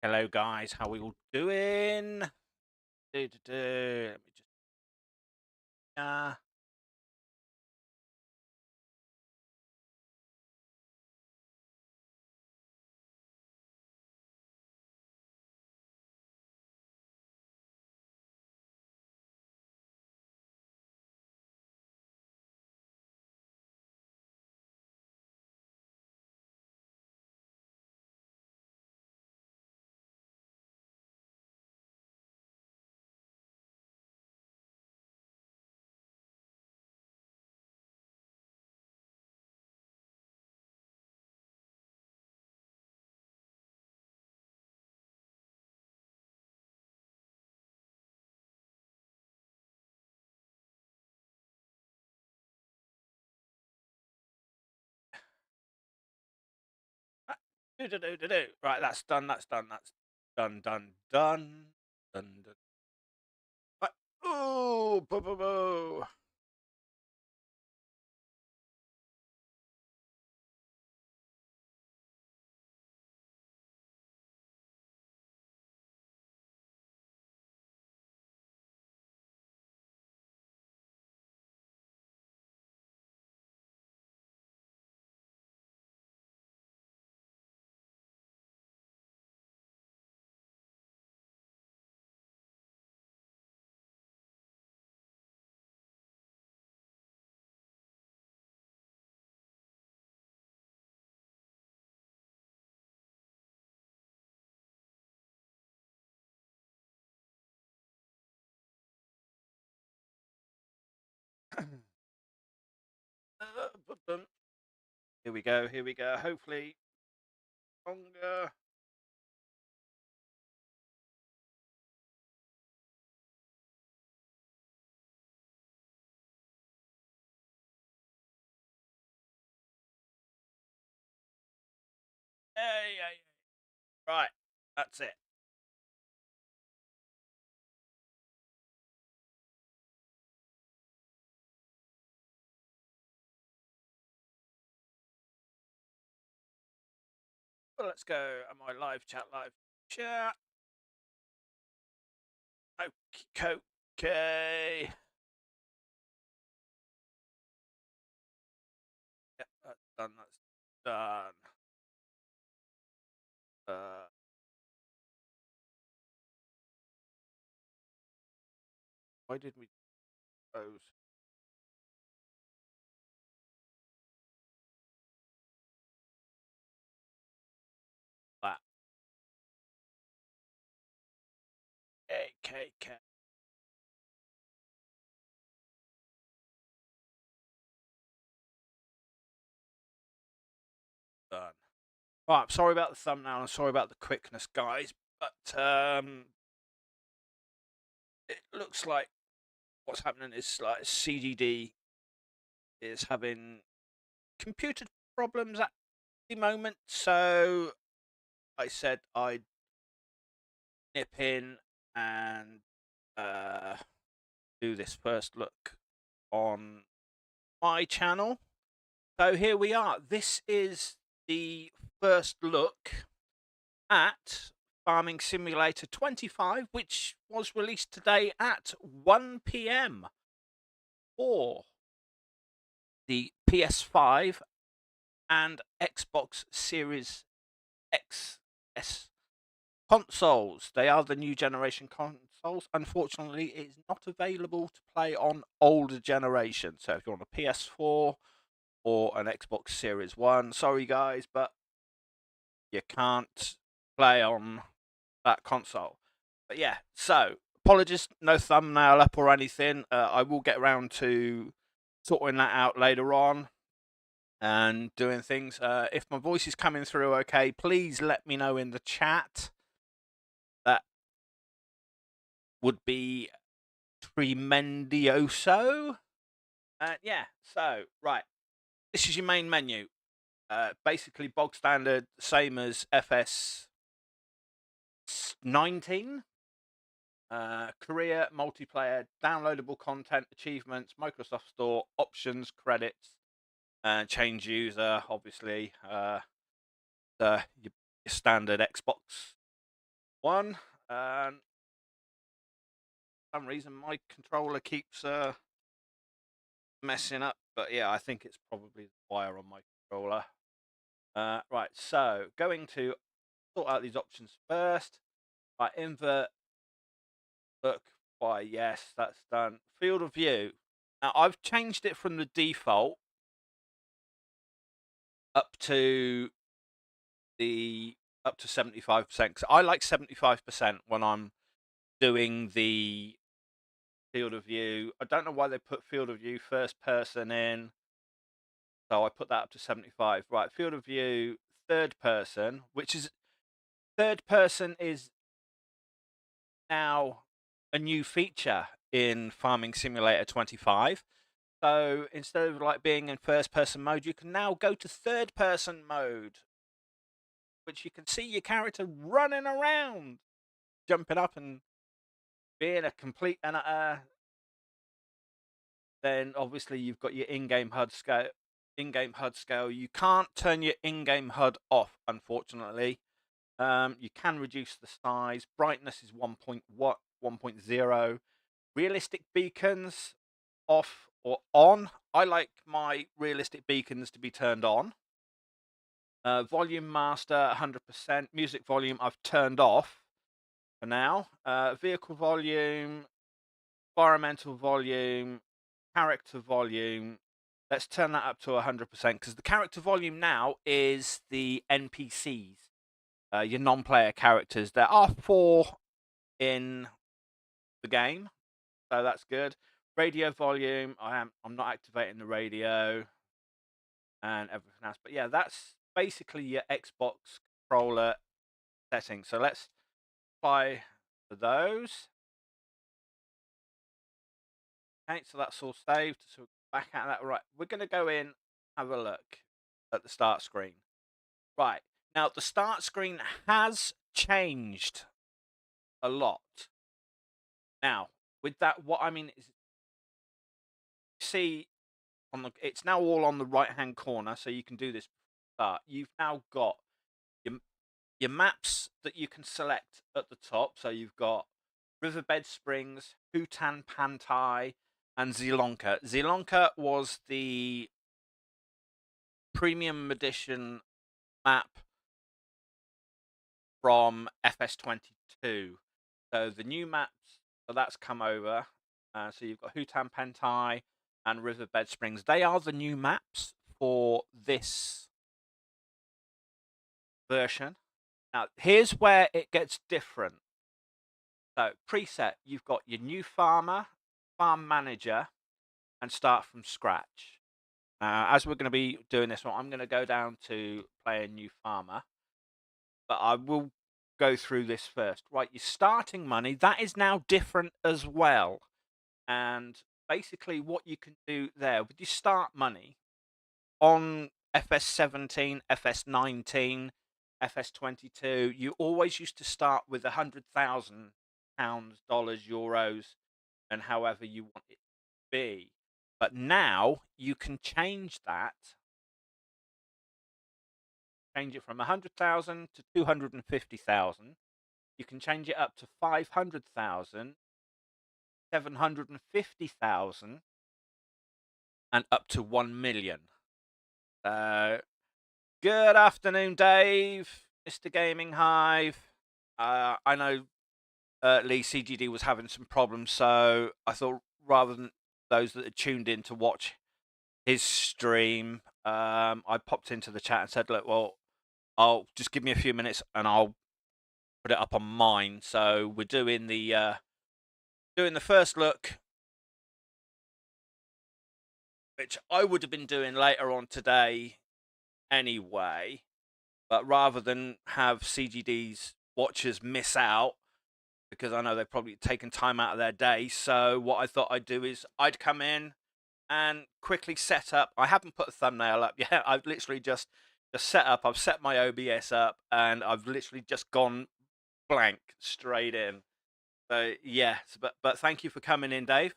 Hello, guys. How we all doing? Let me just. Uh, Right, that's done. That's done. That's done. Done. Done. Done. Done. Right. Oh, boo, boo, boo. Here we go. Here we go. Hopefully, longer. Hey, hey. Right. That's it. Well, let's go. Am I live chat? Live chat. Okay. Okay. Yeah, that's done. That's done. Uh, why did we close? That AKK. Done. Right, I'm sorry about the thumbnail. I'm sorry about the quickness, guys. But it looks like what's happening is like CDD is having computer problems at the moment. So I said I'd nip in and do this first look on my channel. So here we are. This is the first look at Farming Simulator 25, which was released today at 1 p.m. for the PS5 and Xbox Series XS consoles. They are the new generation consoles. Unfortunately, it is not available to play on older generations. So if you're on a PS4 or an Xbox Series 1, sorry guys, but you can't play on that console. But yeah, so apologies, no thumbnail up or anything. I will get around to sorting that out later on and doing things. If my voice is coming through okay, please let me know in the chat. That would be tremendioso. Yeah, so right, this is your main menu. Basically bog standard, same as FS 19. Career, multiplayer, downloadable content, achievements, Microsoft Store, options, credits, and change user. Obviously, your standard Xbox one. And for some reason, my controller keeps messing up. But yeah, I think it's probably the wire on my controller. Right, so going to sort out these options first. Right, invert look. Why, yes, that's done. Field of view. Now, I've changed it from the default up to 75%. Because I like 75% when I'm doing the field of view. I don't know why they put field of view first person in. So I put that up to 75. Right, field of view third person, which is third person is now a new feature in Farming Simulator 25. So instead of like being in first person mode, you can now go to third person mode, which you can see your character running around, jumping up and being a complete and then obviously you've got your in-game HUD scale. You can't turn your in-game HUD off, unfortunately. You can reduce the size. Brightness is 1.0. Realistic beacons off or on. I like my realistic beacons to be turned on. Volume master 100%. Music volume I've turned off for now. Vehicle volume, environmental volume, character volume. Let's turn that up to 100% because the character volume now is the NPCs, your non-player characters. There are 4 in the game, so that's good. Radio volume, I'm not activating the radio and everything else. But yeah, that's basically your Xbox controller settings. So let's apply for those. Okay, so that's all saved. So back at that. Right, we're going to go in, have a look at the start screen. Right, now the start screen has changed a lot. Now, with that, what I mean is, see, it's now all on the right-hand corner, so you can do this. You've now got your maps that you can select at the top. So you've got Riverbed Springs, Bhutan Pantai, and Zelonka. Zelonka was the premium edition map from FS22. So the new maps, so that's come over. So you've got Bhutan Pantai and Riverbed Springs. They are the new maps for this version. Now, here's where it gets different. So, preset, you've got your new farmer, farm manager, and start from scratch. As we're going to be doing this one, I'm going to go down to play a new farmer. But I will go through this first. Right, your starting money, that is now different as well. And basically what you can do there, with your start money, on FS17, FS19, FS22, you always used to start with £100,000, dollars, euros, and however you want it to be. But now you can change that, change it from 100,000 to 250,000. You can change it up to 500,000, 750,000, and up to 1 million. Good afternoon, Dave, Mr. Gaming Hive. I know Lee CGD was having some problems, so I thought rather than those that had tuned in to watch his stream, I popped into the chat and said, look, well, I'll just give me a few minutes and I'll put it up on mine. So we're doing the first look, which I would have been doing later on today anyway, but rather than have CGD's watchers miss out, because I know they've probably taken time out of their day, so what I thought I'd do is I'd come in and quickly set up. I haven't put a thumbnail up yet. I've literally just set up. I've set my OBS up, and I've literally just gone blank straight in. So yeah, but thank you for coming in, Dave.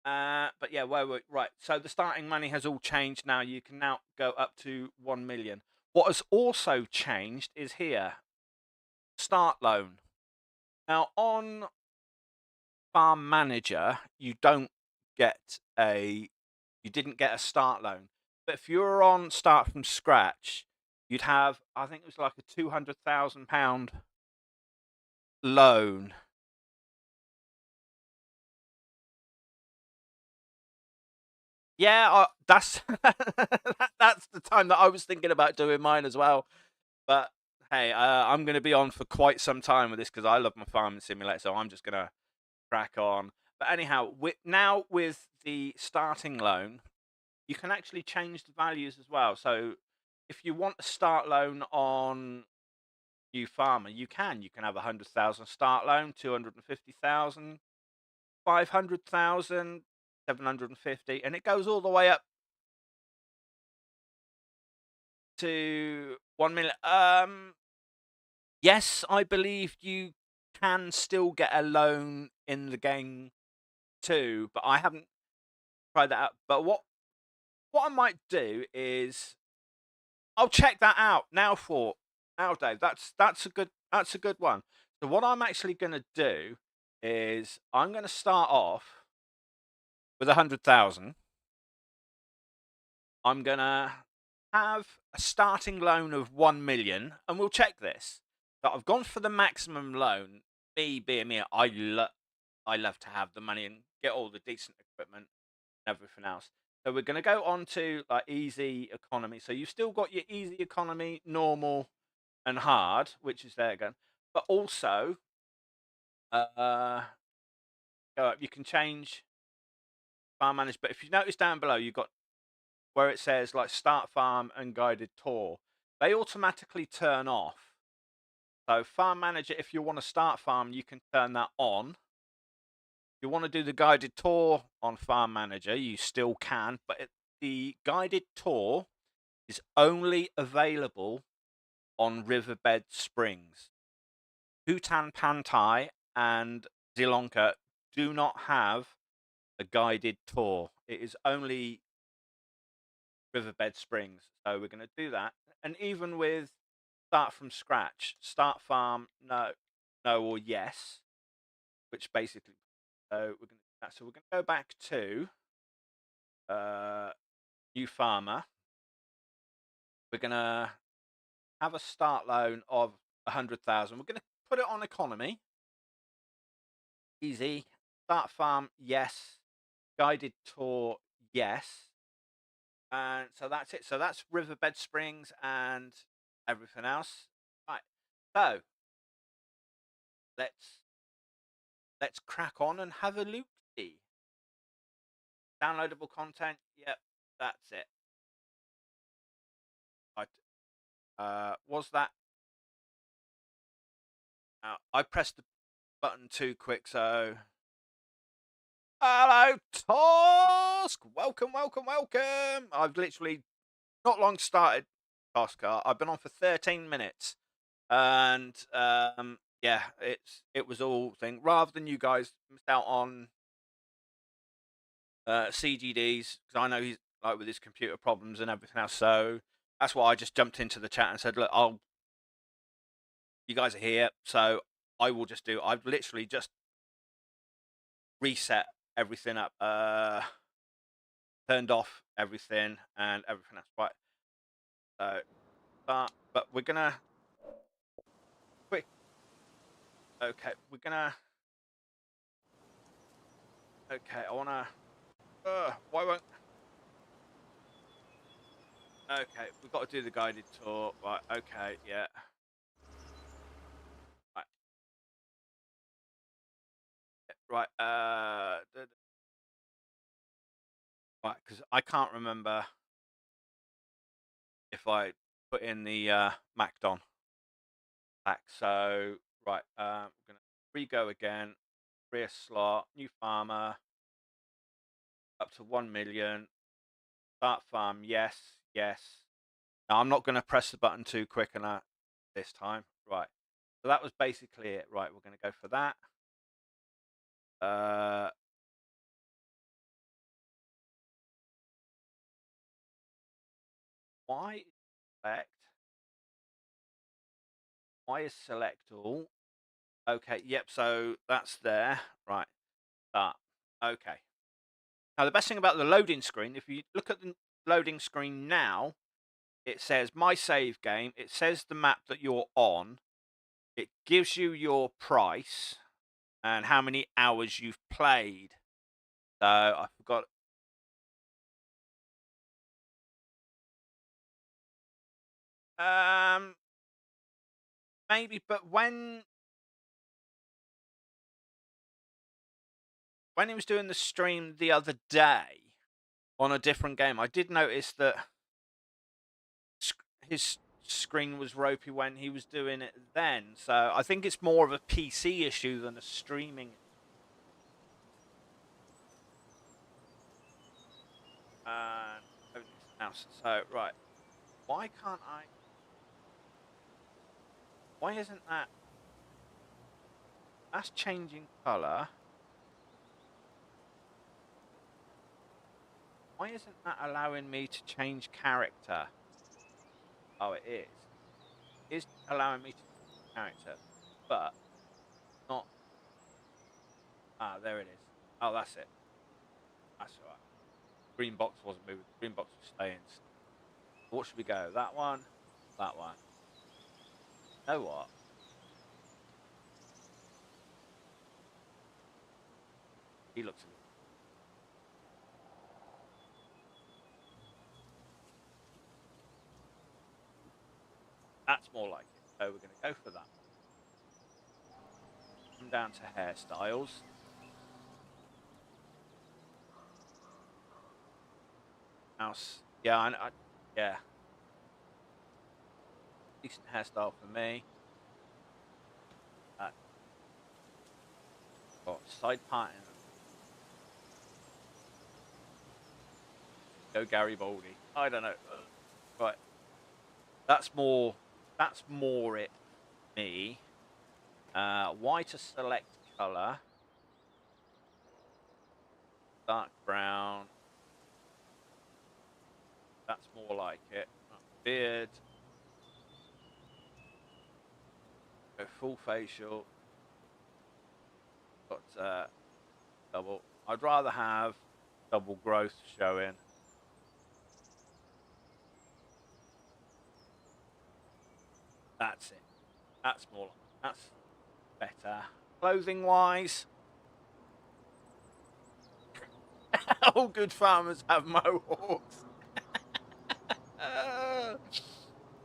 But yeah, right. So the starting money has all changed now. You can now go up to 1 million. What has also changed is here, start loan. Now, on Farm Manager, you don't get you didn't get a start loan. But if you were on Start from Scratch, you'd have, I think it was like a £200,000 loan. Yeah, that's that's the time that I was thinking about doing mine as well. But hey, I'm going to be on for quite some time with this because I love my farming simulator, so I'm just going to crack on. But anyhow, now with the starting loan, you can actually change the values as well. So if you want a start loan on New Farmer, you can. You can have 100,000 start loan, 250,000, 500,000, 750, and it goes all the way up to 1 million. Yes, I believe you can still get a loan in the game too, but I haven't tried that out. But what I might do is I'll check that out now. Dave. That's a good one. So what I'm actually going to do is I'm going to start off with 100,000. I'm going to have a starting loan of 1 million, and we'll check this. But I've gone for the maximum loan. Me being me, I love to have the money and get all the decent equipment and everything else. So we're going to go on to like easy economy. So you've still got your easy economy, normal, and hard, which is there again. But also, you can change farm manager. But if you notice down below, you've got where it says like start farm and guided tour. They automatically turn off. So farm manager, if you want to start farm, you can turn that on. If you want to do the guided tour on farm manager, you still can, but the guided tour is only available on Riverbed Springs. Bhutan Pantai and Sri Lanka do not have a guided tour. It is only Riverbed Springs. So we're going to do that. And even with start from scratch, start farm, no or yes, which basically, so we're going to do that. So we're going to go back to new farmer. We're going to have a start loan of 100,000. We're going to put it on economy. Easy. Start farm, yes. Guided tour, yes. And so that's it. So that's Riverbed Springs and everything else. Right. So let's crack on and have a look. See. Downloadable content. Yep, that's it. Was that? I pressed the button too quick. So hello, Task. Welcome, welcome, welcome. I've literally not long started Taskar. I've been on for 13 minutes. And yeah, it was all thing. Rather than you guys missed out on CGDs, because I know he's like with his computer problems and everything else. So that's why I just jumped into the chat and said, "Look, you guys are here, so I will just do. I've literally just reset everything up, turned off everything and everything else. Right. So, but we're gonna quick. Okay, we're gonna. Okay, I wanna. Why won't? Okay, we've got to do the guided tour. Right, okay, yeah. Right, right, right, because I can't remember if I put in the Macdon back. So, right, we're going to re-go again, free a slot, new farmer, up to 1 million, start farm, yes, yes. Now, I'm not going to press the button too quick and this time. Right, so that was basically it. Right, we're going to go for that. Why select? Why is select all? Okay, yep, so that's there. Right, that. Okay. Now, the best thing about the loading screen, if you look at the loading screen now, it says My Save Game. It says the map that you're on. It gives you your price and how many hours you've played. So I forgot. Maybe, but when he was doing the stream the other day on a different game, I did notice that his screen was ropey when he was doing it then. So I think it's more of a PC issue than a streaming. So right, why can't I? Why isn't that? That's changing color. Why isn't that allowing me to change character? Oh, it is. It's allowing me to change character, but not. Ah, there it is. Oh, that's it. That's all right. Green box wasn't moving. Green box was staying. What should we go? That one? That one? You know what? He looks a little. That's more like it. So we're going to go for that. Come down to hairstyles. Mouse. Yeah, yeah. Decent hairstyle for me. Got side parting. Go Gary Baldy. I don't know. Right. That's more. That's more it. Me. Why to select color? Dark brown. That's more like it. Beard. Go full facial. Got double. I'd rather have double growth showing. That's it. That's more. That's better. Clothing wise, all good farmers have mohawks.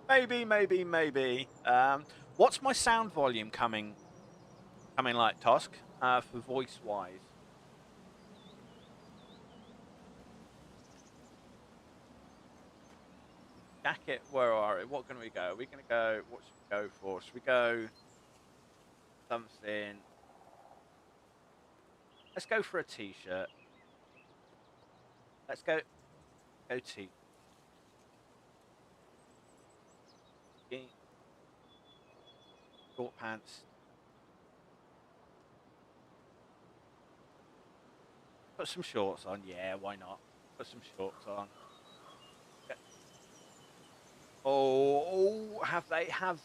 Maybe. What's my sound volume coming like, Tosk? For voice wise. Jacket, where are we? What can we go? We're gonna go. What should we go for? Should we go something? Let's go for a t-shirt. Let's go t. Short pants. Put some shorts on. Yeah, why not? Put some shorts on. Oh, have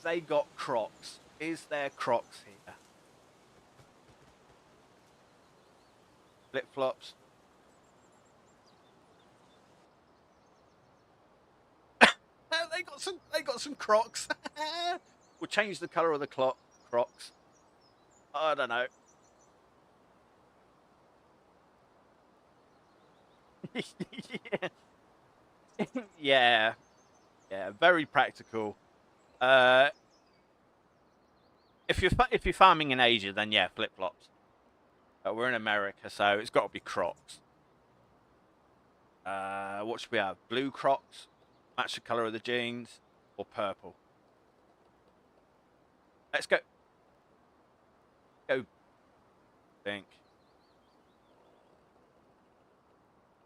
they got Crocs? Is there Crocs here? Flip flops. They got some Crocs. We'll change the color of the Crocs. I don't know. Yeah, yeah, very practical. If you're farming in Asia, then yeah, flip flops. But we're in America, so it's got to be Crocs. What should we have? Blue Crocs, match the color of the jeans, or purple? Let's go. Go pink.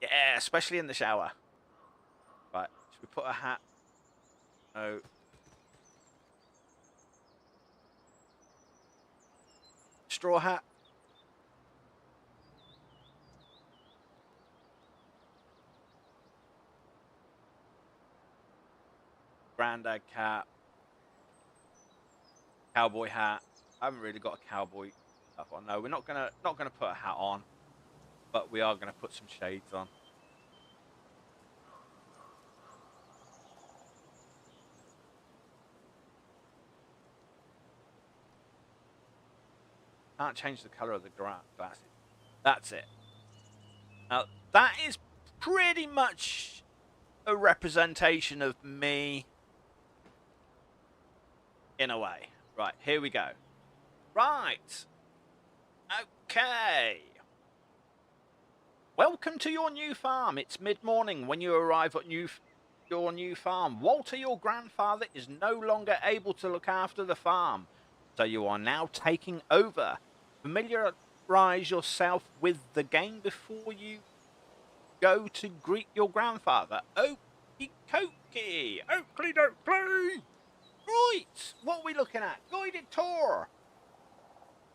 Yeah, especially in the shower. Right, should we put a hat? No. Straw hat? Granddad cap? Cowboy hat? I haven't really got a cowboy stuff on. No, we're not gonna put a hat on, but we are gonna put some shades on. Can't change the color of the glasses. That's it. Now that is pretty much a representation of me in a way. Right, here we go. Right. Okay. Welcome to your new farm. It's mid-morning when you arrive at your new farm. Walter, your grandfather, is no longer able to look after the farm, so you are now taking over. Familiarize yourself with the game before you go to greet your grandfather. Okie dokie. Oakley dokley. Right, what are we looking at? Guided tour.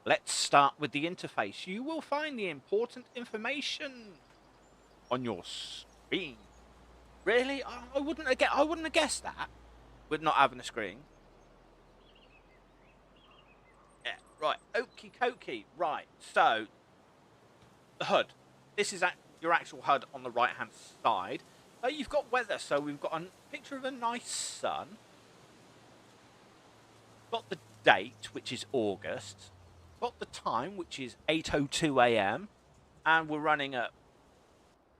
Let's start with the interface. You will find the important information on your screen. Really? I wouldn't have guessed that with not having a screen. Yeah, right. Okie dokie. Right. So the HUD. This is your actual HUD on the right hand side. So you've got weather. So we've got a picture of a nice sun. Got the date, which is August. Got the time, which is 8:02 a.m. and we're running at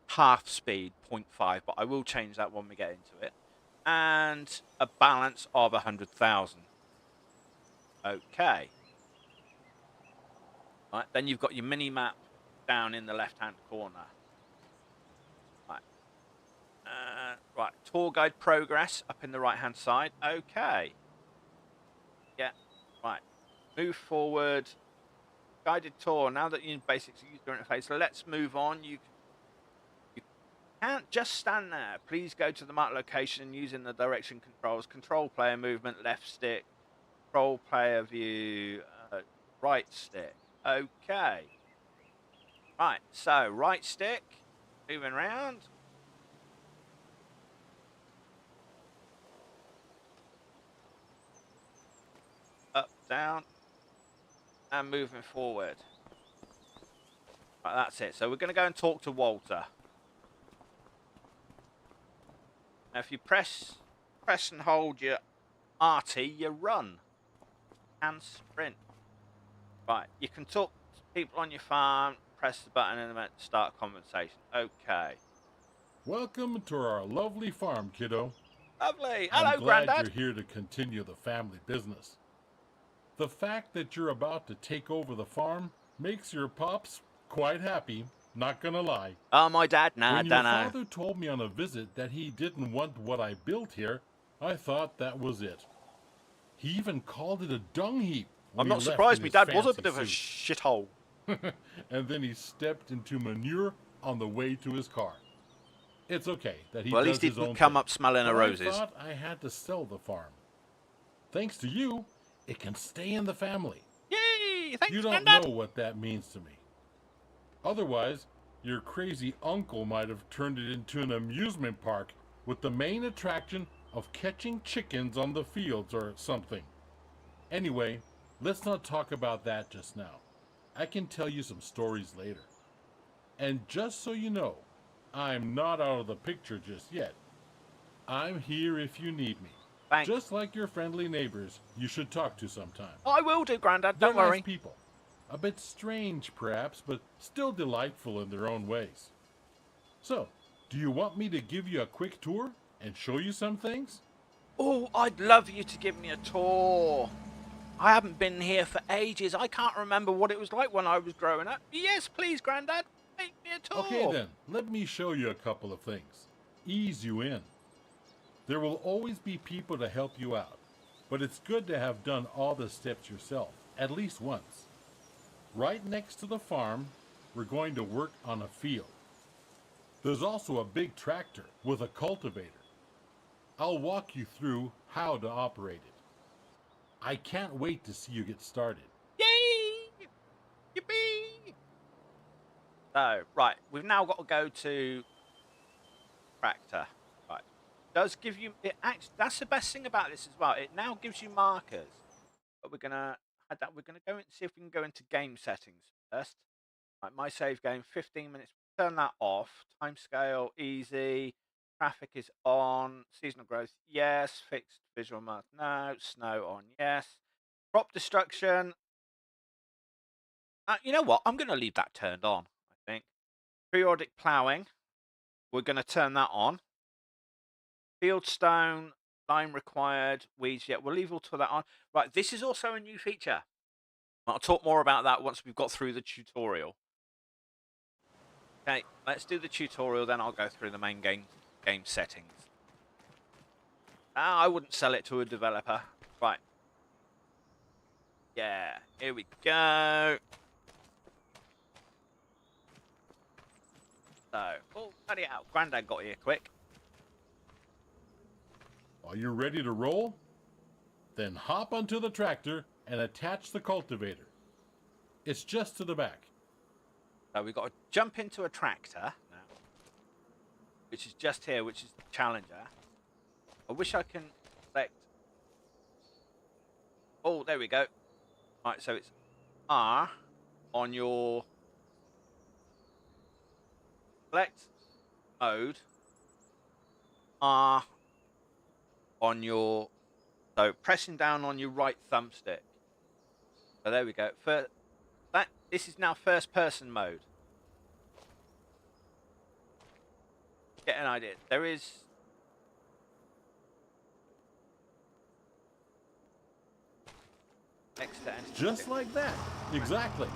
half speed, 0.5, but I will change that when we get into it. And a balance of 100,000. Okay. Right, then you've got your mini map down in the left-hand corner. Right. Right, tour guide progress up in the right-hand side. Okay. Yeah. Right. Move forward. Guided tour. Now that you're in basic user interface, let's move on. You can't just stand there. Please go to the marked location using the direction controls. Control player movement, left stick. Control player view, right stick. Okay. Right, so right stick, moving around. Up, down, and moving forward. Right, that's it. So we're going to go and talk to Walter. Now, if you press and hold your RT, you run and sprint. Right, you can talk to people on your farm. Press the button and start a conversation. Okay. Welcome to our lovely farm, kiddo. Lovely. Hello, I'm glad Grandad. you're here to continue the family business. The fact that you're about to take over the farm makes your pops quite happy, not gonna lie. Oh, my dad? Nah, when your dunno. father told me on a visit that he didn't want what I built here, I thought that was it. He even called it a dung heap. I'm not surprised. My dad was a bit of a shithole. And then he stepped into manure on the way to his car. It's okay that he Well, at does least he his own didn't come thing, up smelling of but roses. I thought I had to sell the farm. Thanks to you, it can stay in the family. Yay! Thanks, You don't Grandad. know what that means to me. Otherwise, your crazy uncle might have turned it into an amusement park with the main attraction of catching chickens on the fields or something. Anyway, let's not talk about that just now. I can tell you some stories later. And just so you know, I'm not out of the picture just yet. I'm here if you need me. Thanks. Just like your friendly neighbors you should talk to sometime. I will do, Grandad. They're Don't worry. nice people. A bit strange, perhaps, but still delightful in their own ways. So, do you want me to give you a quick tour and show you some things? Oh, I'd love you to give me a tour. I haven't been here for ages. I can't remember what it was like when I was growing up. Yes, please, Grandad. Make me a tour. Okay then, let me show you a couple of things. Ease you in. There will always be people to help you out, but it's good to have done all the steps yourself, at least once. Right next to the farm, we're going to work on a field. There's also a big tractor with a cultivator. I'll walk you through how to operate it. I can't wait to see you get started. Yay! Yippee! So, right, we've now got to go to tractor. Right. Does give you it actually, that's the best thing about this as well. It now gives you markers. But we're gonna had that. We're going to go and see if we can go into game settings first. Right, my save game, 15 minutes. Turn that off. Timescale, easy. Traffic is on. Seasonal growth, yes. Fixed visual mark, no. Snow on, yes. Crop destruction. You know what? I'm going to leave that turned on, I think. Periodic ploughing. We're going to turn that on. Fieldstone, lime required, weeds, yeah, we'll leave all to that on. Right, this is also a new feature. I'll talk more about that once we've got through the tutorial. Okay, let's do the tutorial, then I'll go through the main game settings. I wouldn't sell it to a developer. Right. Yeah, here we go. So, oh, bloody hell, Grandad got here quick. Are you ready to roll? Then hop onto the tractor and attach the cultivator. It's just to the back. So we've got to jump into a tractor now, which is just here, which is the Challenger. I wish I can select. Oh, there we go. Right, so it's R on your select mode. R on your, so pressing down on your right thumbstick. So there we go. This is now first person mode. Get an idea. There is Just like that. Exactly.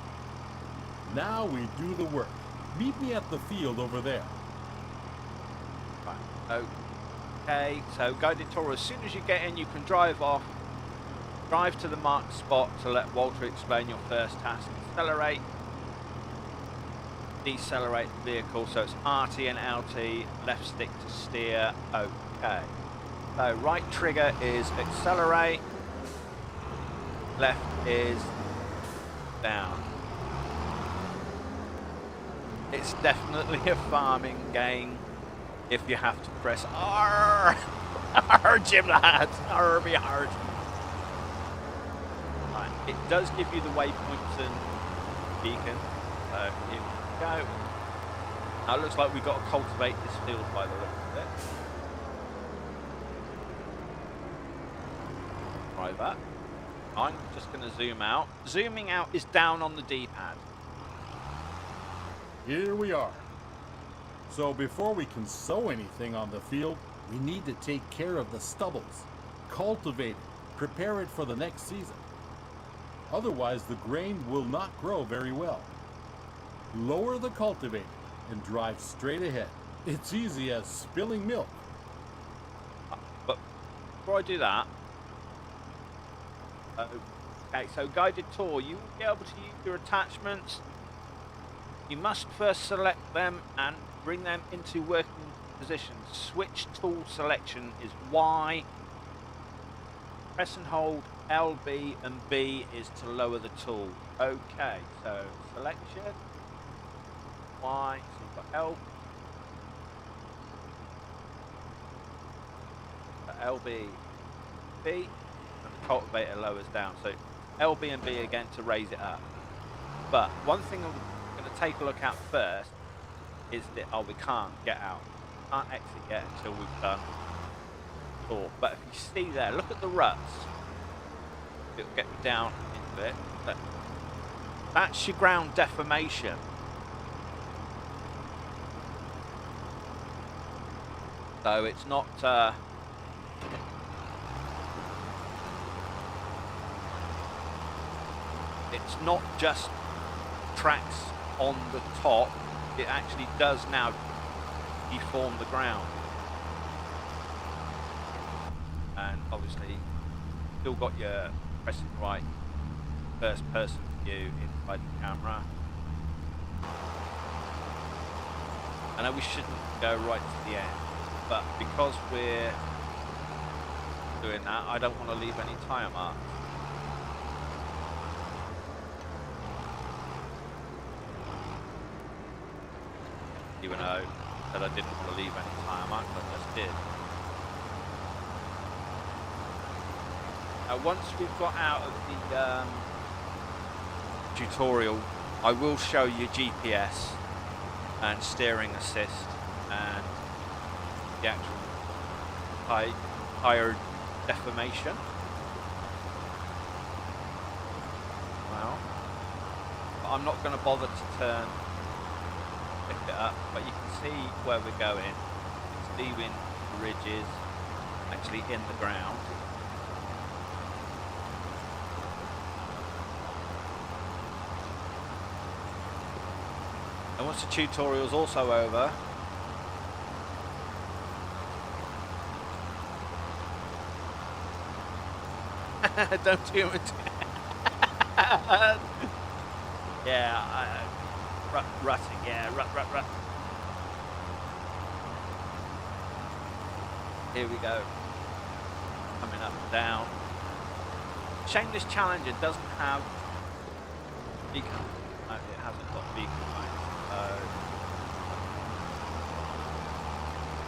Now we do the work. Meet me at the field over there. Right. Okay, so guided tour, as soon as you get in, you can drive off. Drive to the marked spot to let Walter explain your first task. Accelerate. Decelerate the vehicle, so it's RT and LT, left stick to steer. Okay. So right trigger is accelerate. Left is down. It's definitely a farming game if you have to press R. R, Jim lads. R be hard. Right. It does give you the waypoints and beacon. So here we go. Now it looks like we've got to cultivate this field by the look of it. Try that. I'm just going to zoom out. Zooming out is down on the D-pad. Here we are. So before we can sow anything on the field, we need to take care of the stubbles, cultivate it, prepare it for the next season. Otherwise, the grain will not grow very well. Lower the cultivator and drive straight ahead. It's easy as spilling milk. But before I do that, okay, so guided tour, you will be able to use your attachments. You must first select them and bring them into working position. Switch tool selection is Y. Press and hold LB and B is to lower the tool. Okay, so selection, Y, so you've got L, LB, B, and the cultivator lowers down. So LB and B again to raise it up. But one thing I'm going to take a look at first is that, oh, we can't get out. Can't exit yet until we've done tour. But if you see there, look at the ruts. It'll get me down into it. But that's your ground deformation. So it's not just tracks on the top. It actually does now deform the ground. And obviously still got your pressing right first person view inside the camera. I know we shouldn't go right to the end, but because we're doing that, I don't want to leave any tyre marks. Even though that I didn't want to leave any tyre marks, I just did. Now once we've got out of the tutorial, I will show you GPS and steering assist and the actual tire deformation. Well, but I'm not going to bother to turn, pick it up, but you can see where we're going. It's leaving the ridges, actually in the ground. And once the tutorial's also over, don't do it. Yeah, rutting, yeah, rut. Here we go. Coming up and down. Shame this Challenger doesn't have beacon. No, it hasn't got beacon lights.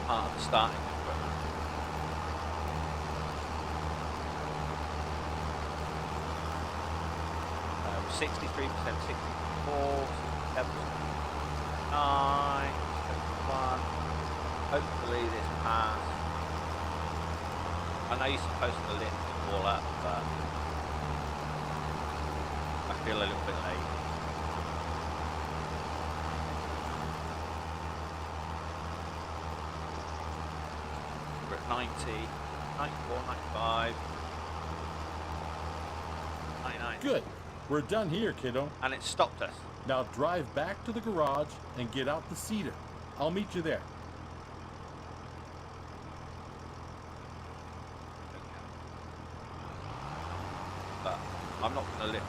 Part of the starting equipment. So 63%, 64, 67, 9, 71. Hopefully this pass. I know you're supposed to lift it all up, but I feel a little bit late. We're at 90, 94, 95, 99. Good. We're done here, kiddo. And it stopped us. Now drive back to the garage and get out the cedar. I'll meet you there. But I'm not going to lift.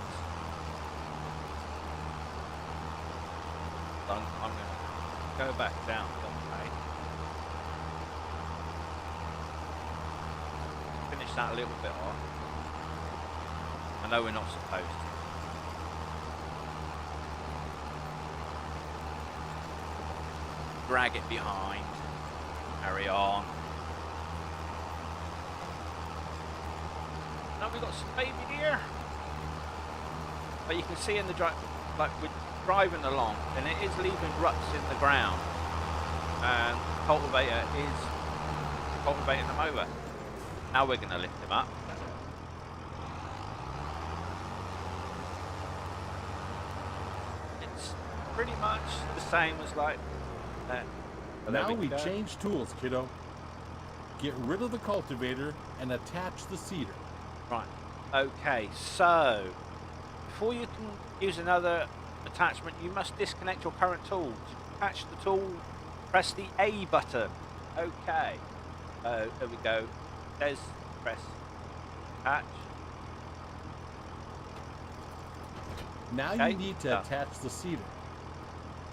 I'm going to go back down the way. Finish that a little bit off. I know we're not supposed to. Drag it behind. Carry on. Now we've got some baby deer. But you can see in the drive, like we're driving along, and it is leaving ruts in the ground. And the cultivator is cultivating them over. Now we're going to lift them up. It's pretty much the same as like that. Now we change tools, kiddo. Get rid of the cultivator and attach the cedar. Right. Okay, so before you can use another attachment, you must disconnect your current tool. To attach the tool, press the A button. Okay. There we go. There's press attach. Now Okay. you need to attach the cedar.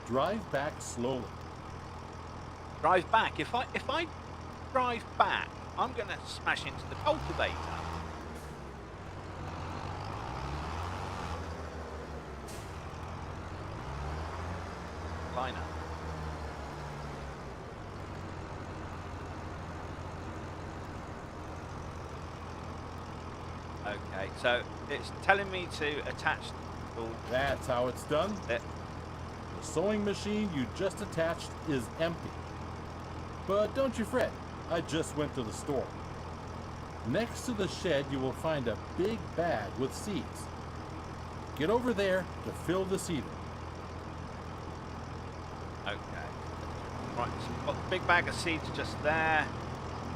Drive back slowly. Drive back. If I drive back, I'm going to smash into the cultivator. Liner. Okay, so it's telling me to attach the tool. That's how it's done. The sewing machine you just attached is empty. But don't you fret, I just went to the store. Next to the shed you will find a big bag with seeds. Get over there to fill the cedar. Okay. Right, so we've got the big bag of seeds just there.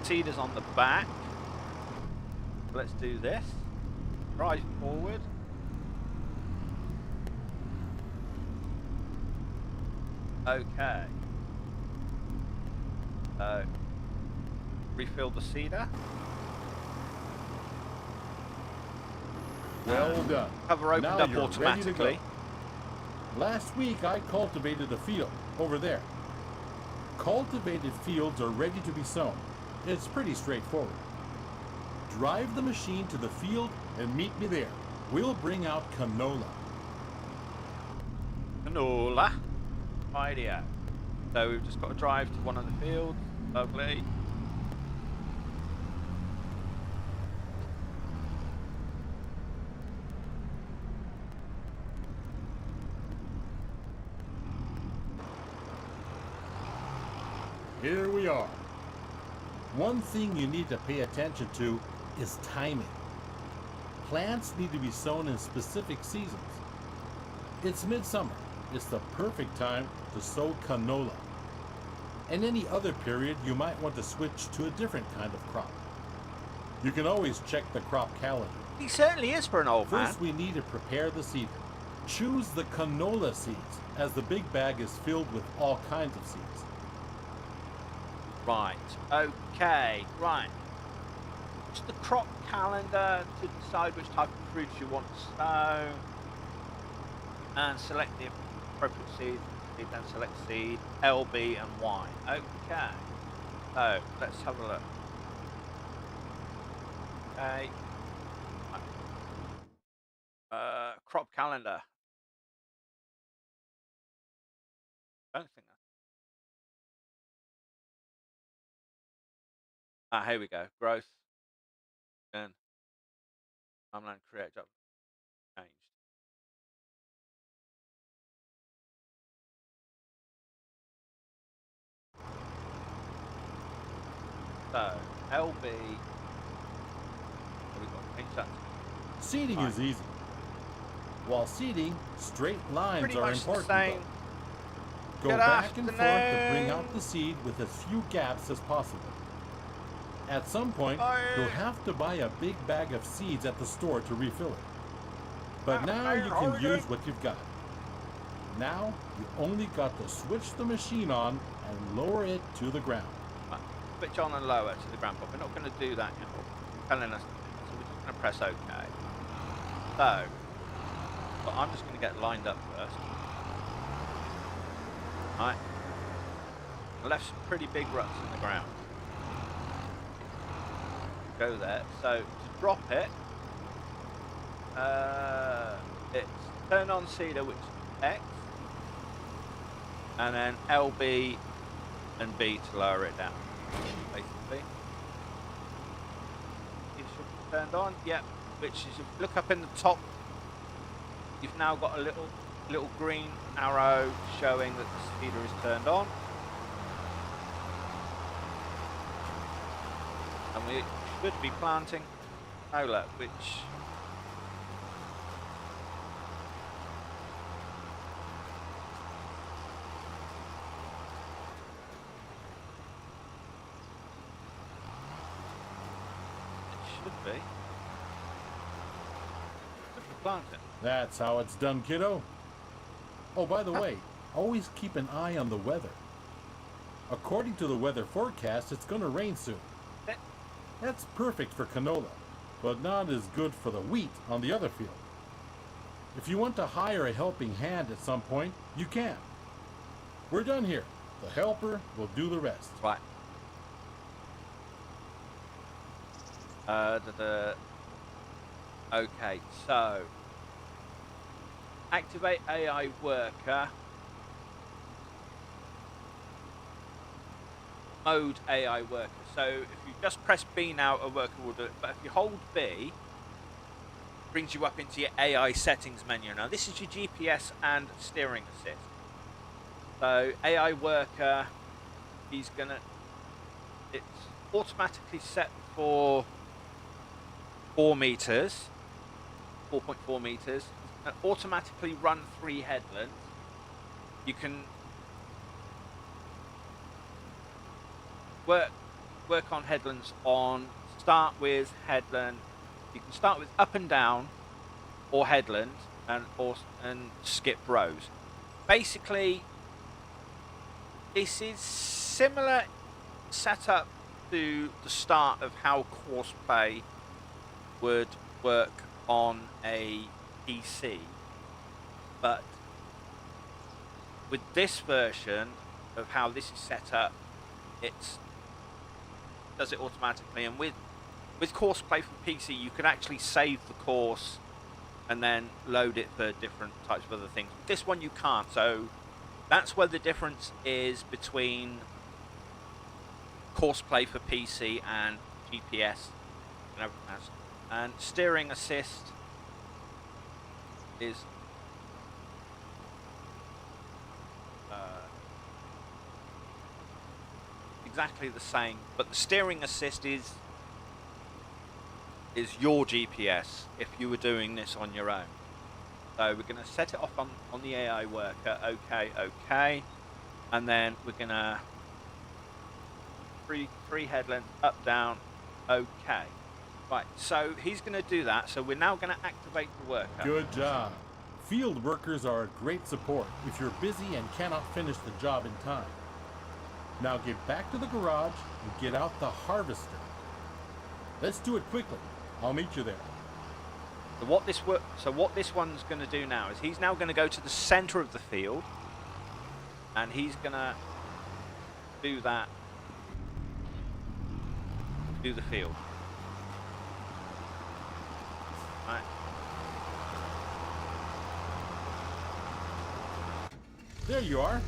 Seeders on the back. Let's do this. Drive forward. Okay. Refill the cedar. Well done. Cover opened Now up you're automatically. ready to go. Last week I cultivated a field over there. Cultivated fields are ready to be sown. It's pretty straightforward. Drive the machine to the field and meet me there. We'll bring out canola. Canola. Idea. So we've just got to drive to one of the fields. Lovely. here we are. One thing you need to pay attention to is timing. Plants need to be sown in specific seasons. It's midsummer. It's the perfect time to sow canola. In any other period, you might want to switch to a different kind of crop. You can always check the crop calendar. He certainly is for an old man. First, we need to prepare the seeder. Choose the canola seeds, as the big bag is filled with all kinds of seeds. Right, okay, right. It's the crop calendar to decide which type of fruits you want to sow. And select the appropriate seed. Then select seed, LB and Y. Okay, so let's have a look. Okay. Crop calendar. Don't think that. Ah, here we go. Growth. And timeline create job changed. So LB. What we got? Change that. Seeding is easy. While seeding, straight lines Pretty are much the important. same. Go Good back and forth to bring afternoon. out the seed with as few gaps as possible. At some point, you'll have to buy a big bag of seeds at the store to refill it. But now you can use what you've got. Now, you only got to switch the machine on and lower it to the ground. Switch on and lower to the ground, but we're not going to do that yet. Telling us, so we're just going to press OK. So, but I'm just going to get lined up first. Right. I left some pretty big ruts in the ground. Go there. So to drop it, it's turn on seeder, which is X, and then LB and B to lower it down. Basically, it should be turned on. Yep. Which is, if you look up in the top, you've now got a little green arrow showing that the seeder is turned on, and we should be planting canola, which it should be planting. That's how it's done, kiddo. Oh, by the way, always keep an eye on the weather. According to the weather forecast, it's going to rain soon. That's perfect for canola, but not as good for the wheat on the other field. If you want to hire a helping hand at some point, you can. We're done here. The helper will do the rest. Right. Okay, so activate AI worker. Mode AI worker. So if you just press B now, a worker will do it. But if you hold B, it brings you up into your AI settings menu. Now this is your GPS and steering assist. So AI worker, it's automatically set for 4 meters, 4.4 meters, and automatically run 3 headlands. You can work on headlands on start with headland. You can start with up and down or headland and skip rows. Basically, this is similar setup to the start of how courseplay would work on a PC, but with this version of how this is set up, it does it automatically. And with courseplay for PC, you can actually save the course and then load it for different types of other things. With this one you can't, so that's where the difference is between courseplay for PC and GPS and everything else. And steering assist is exactly the same, but the steering assist is your GPS if you were doing this on your own. So we're going to set it off on the AI worker. Okay. And then we're going to three head length, up, down. Okay. Right, so he's going to do that. So we're now going to activate the worker. Good job. Field workers are a great support if you're busy and cannot finish the job in time. Now get back to the garage and get out the harvester. Let's do it quickly. I'll meet you there. So what this one's going to do now is he's now going to go to the center of the field, and he's going to do the field. Right. There you are.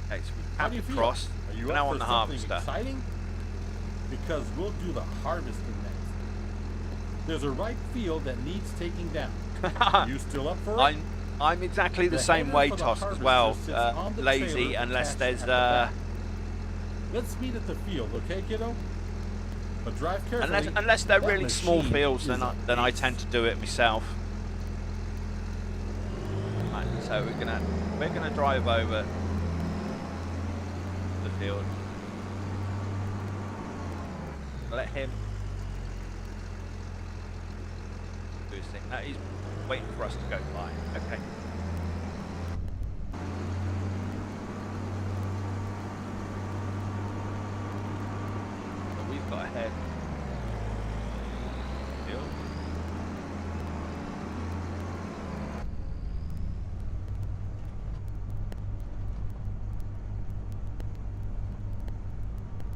Okay, so we How have do you to feel? cross. Are you We're up now for on the something harvester. exciting? Because we'll do the harvesting next. There's a ripe field that needs taking down. Are you still up for it? I'm exactly the same header way, for the Toss, as harvester well. sits on the Lazy, trailer unless attached there's at the back. Let's meet at the field, okay, kiddo? But drive carefully. unless they're That really small machine fields, is then a I beast. tend to do it myself. Right, so we're gonna drive over the field. Let him do his thing. No, he's waiting for us to go by. Okay. So we've got ahead. Field.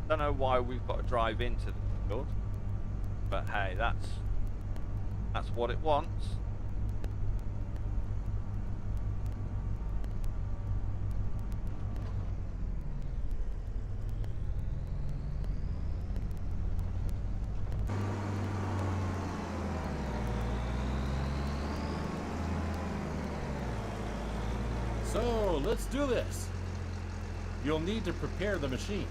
Don't know why we've got to drive into the field, but hey, that's what it wants. So, let's do this. You'll need to prepare the machine.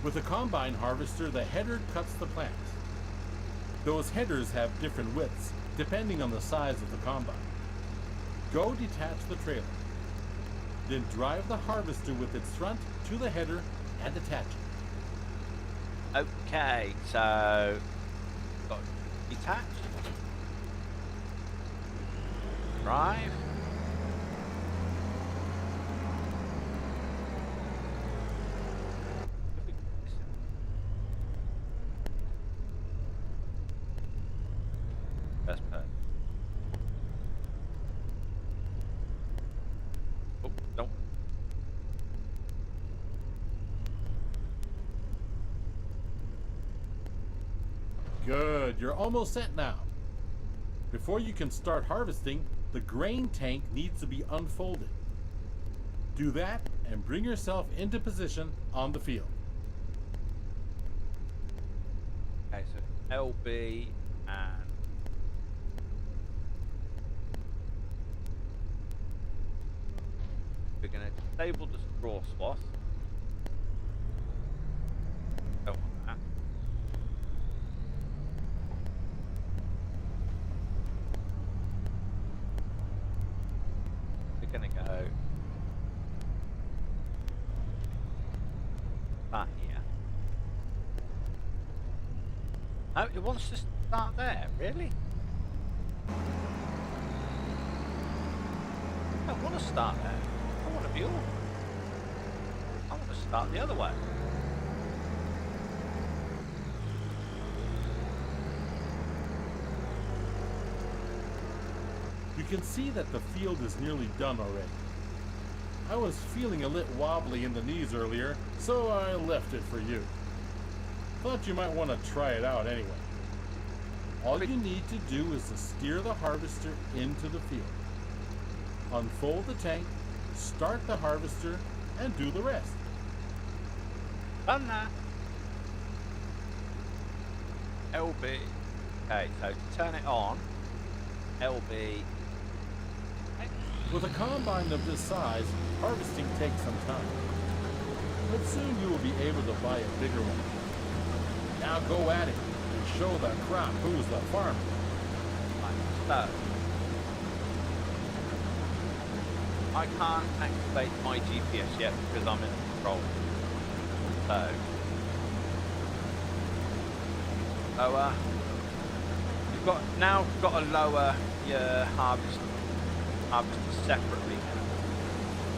With a combine harvester, the header cuts the plants. Those headers have different widths, depending on the size of the combine. Go detach the trailer. Then drive the harvester with its front to the header and attach it. Okay, so got detach, drive. That's perfect. Oh, don't. Good, you're almost set now. Before you can start harvesting, the grain tank needs to be unfolded. Do that and bring yourself into position on the field. Okay, so LB and we're going to disable the straw swath. Don't want that. We're going to go that here. Oh, it wants to start there, really? I don't want to start there. I want to be all. I want to start the other way. You can see that the field is nearly done already. I was feeling a little wobbly in the knees earlier, so I left it for you. Thought you might want to try it out anyway. All you need to do is to steer the harvester into the field. Unfold the tank, start the harvester, and do the rest. Done that. LB. Okay, so to turn it on, LB. With a combine of this size, harvesting takes some time. but soon you will be able to buy a bigger one. Now go at it and show the crop who's the farmer. So, I can't activate my GPS yet because I'm in control. So, lower. You've got to lower your harvester separately now,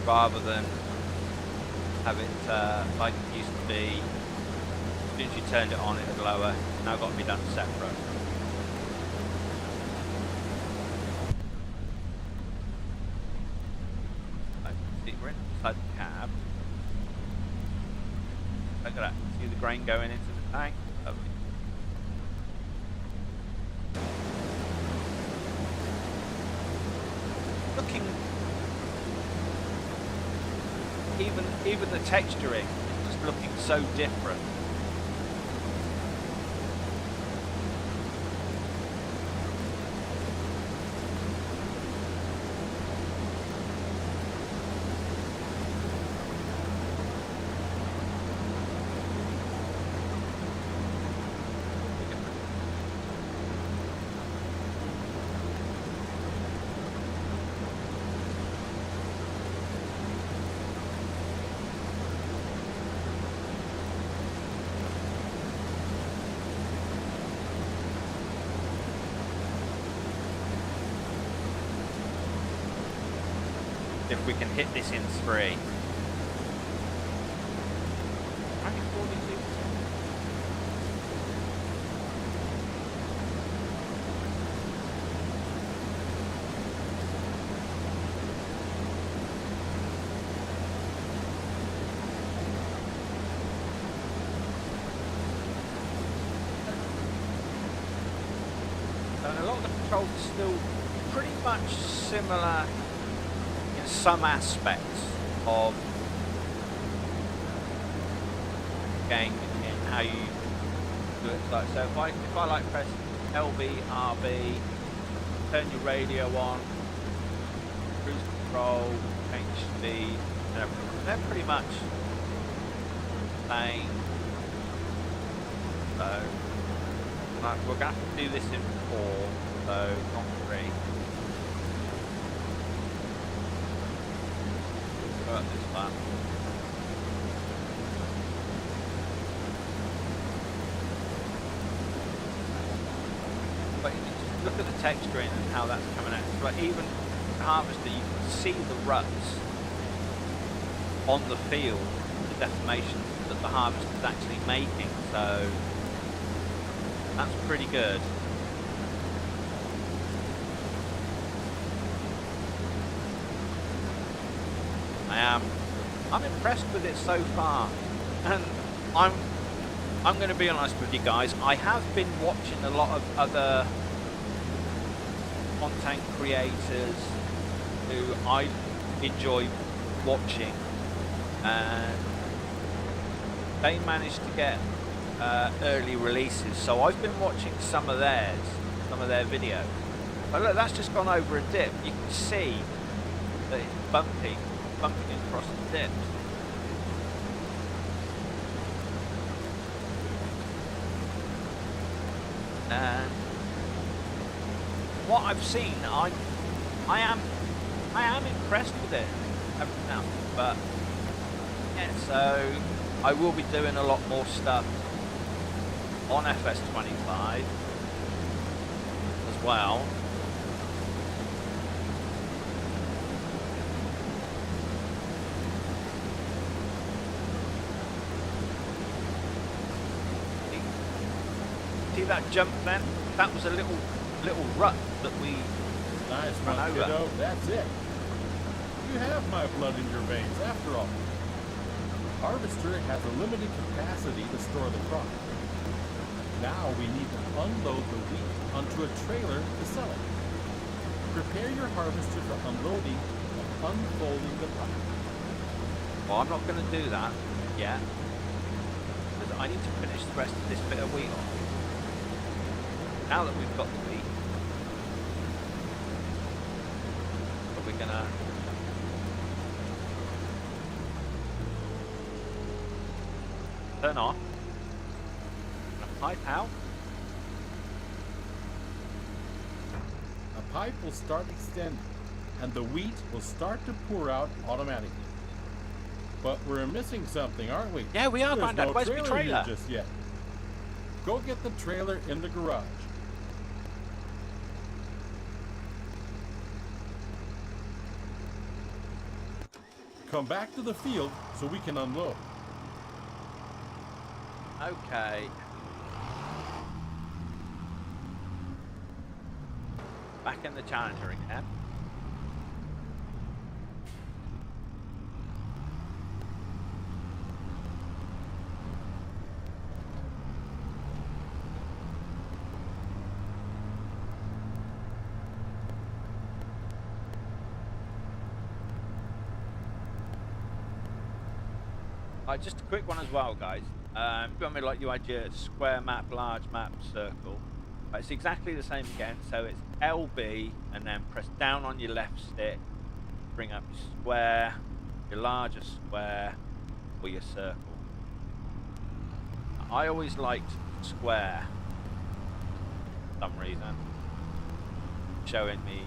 rather than have it like it used to be. As soon as you turned it on, it would lower. It's now got to be done separate. We're inside the cab. Look at that. See the grain going into the tank? Lovely. Looking, even the texturing is just looking so different. If we can hit this in 3. And a lot of the controls are still pretty much similar in some aspects of game in how you do it. So if I like press LB, RB, turn your radio on, cruise control, change speed, and everything, they're pretty much the same. So we're going to have to do this in 4, so not 3. Go up this one. But you just look at the texturing and how that's coming out. So like even the harvester, you can see the ruts on the field, the deformation that the harvester is actually making. So that's pretty good. I'm impressed with it so far, and I'm going to be honest with you guys. I have been watching a lot of other content creators who I enjoy watching, and they managed to get early releases, so I've been watching some of their videos. But look, that's just gone over a dip. You can see that it's bumping across the dips. And what I've seen, I am impressed with it now. But yeah, so I will be doing a lot more stuff on FS25 as well. See that jump then? That was a little rut that we Nice ran one, over. kiddo. That's it. You have my blood in your veins, after all. Harvester has a limited capacity to store the crop. Now we need to unload the wheat onto a trailer to sell it. Prepare your harvester for unloading and unfolding the pile. Well, I'm not going to do that yet, because I need to finish the rest of this bit of wheat off. Now that we've got the wheat, we're going to Turn on. And pipe out. A pipe will start extending, and the wheat will start to pour out automatically. But we're missing something, aren't we? Yeah, we are, There's Grandad. no Where's my trailer trailer? here just yet. Go get the trailer in the garage. Come back to the field so we can unload. Okay. Back in the Challenger again. Just a quick one as well, guys. Remember, like you had your square map, large map, circle. It's exactly the same again. So it's LB, and then press down on your left stick, bring up your square, your larger square, or your circle. I always liked square for some reason, showing me,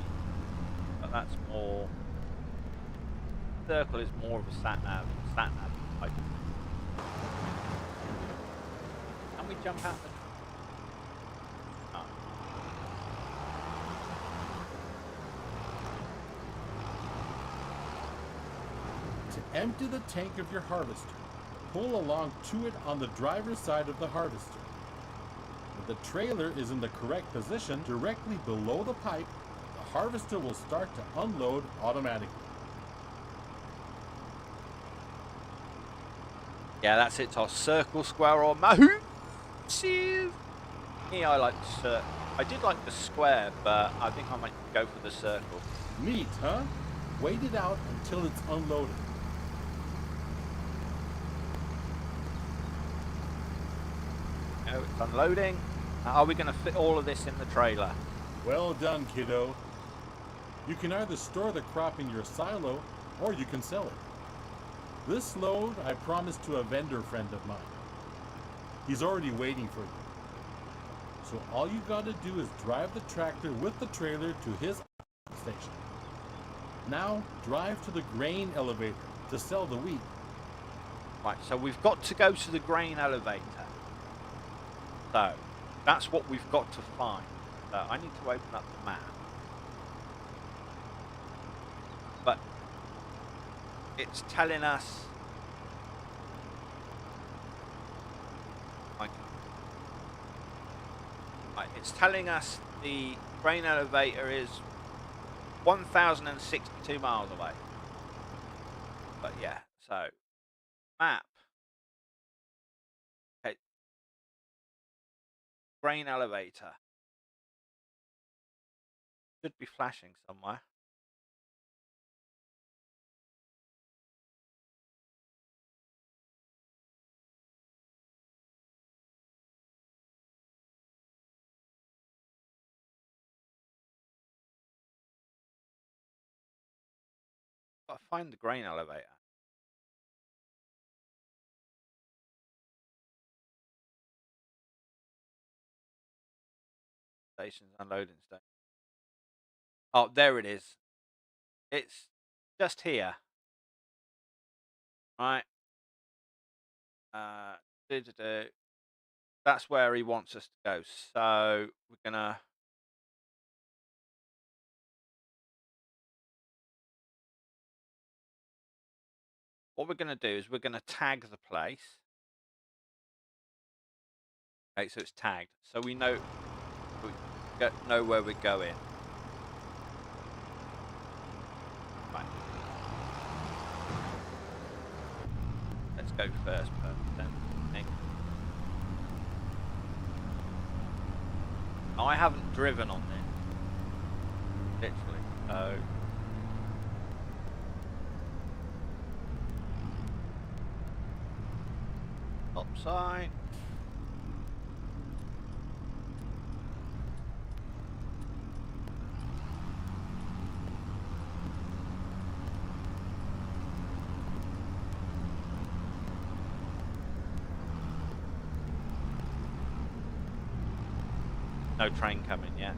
but that's more. Circle is more of a sat nav type. Can we jump out the... Oh. To empty the tank of your harvester, pull along to it on the driver's side of the harvester. When the trailer is in the correct position, directly below the pipe, the harvester will start to unload automatically. Yeah, that's it, Toss. Circle, square, or massive. Me, I like the circle. I did like the square, but I think I might go for the circle. Neat, huh? Wait it out until it's unloaded. Oh, it's unloading. Are we going to fit all of this in the trailer? Well done, kiddo. You can either store the crop in your silo, or you can sell it. This load I promised to a vendor friend of mine. He's already waiting for you. So all you gotta do is drive the tractor with the trailer to his station. Now drive to the grain elevator to sell the wheat. Right, so we've got to go to the grain elevator. So, that's what we've got to find. So I need to open up the map. But it's telling us it's telling us the grain elevator is 1,062 miles away. But yeah, so map. Okay. Grain elevator. Should be flashing somewhere. Gotta find the grain elevator. Stations, unloading station. Oh, there it is. It's just here. Right. That's where he wants us to go. So we're gonna. What we're gonna do is we're gonna tag the place. Okay, so it's tagged, so we know where we're going. Right. Let's go first, then. I haven't driven on this, literally. So. Top side. No train coming yet.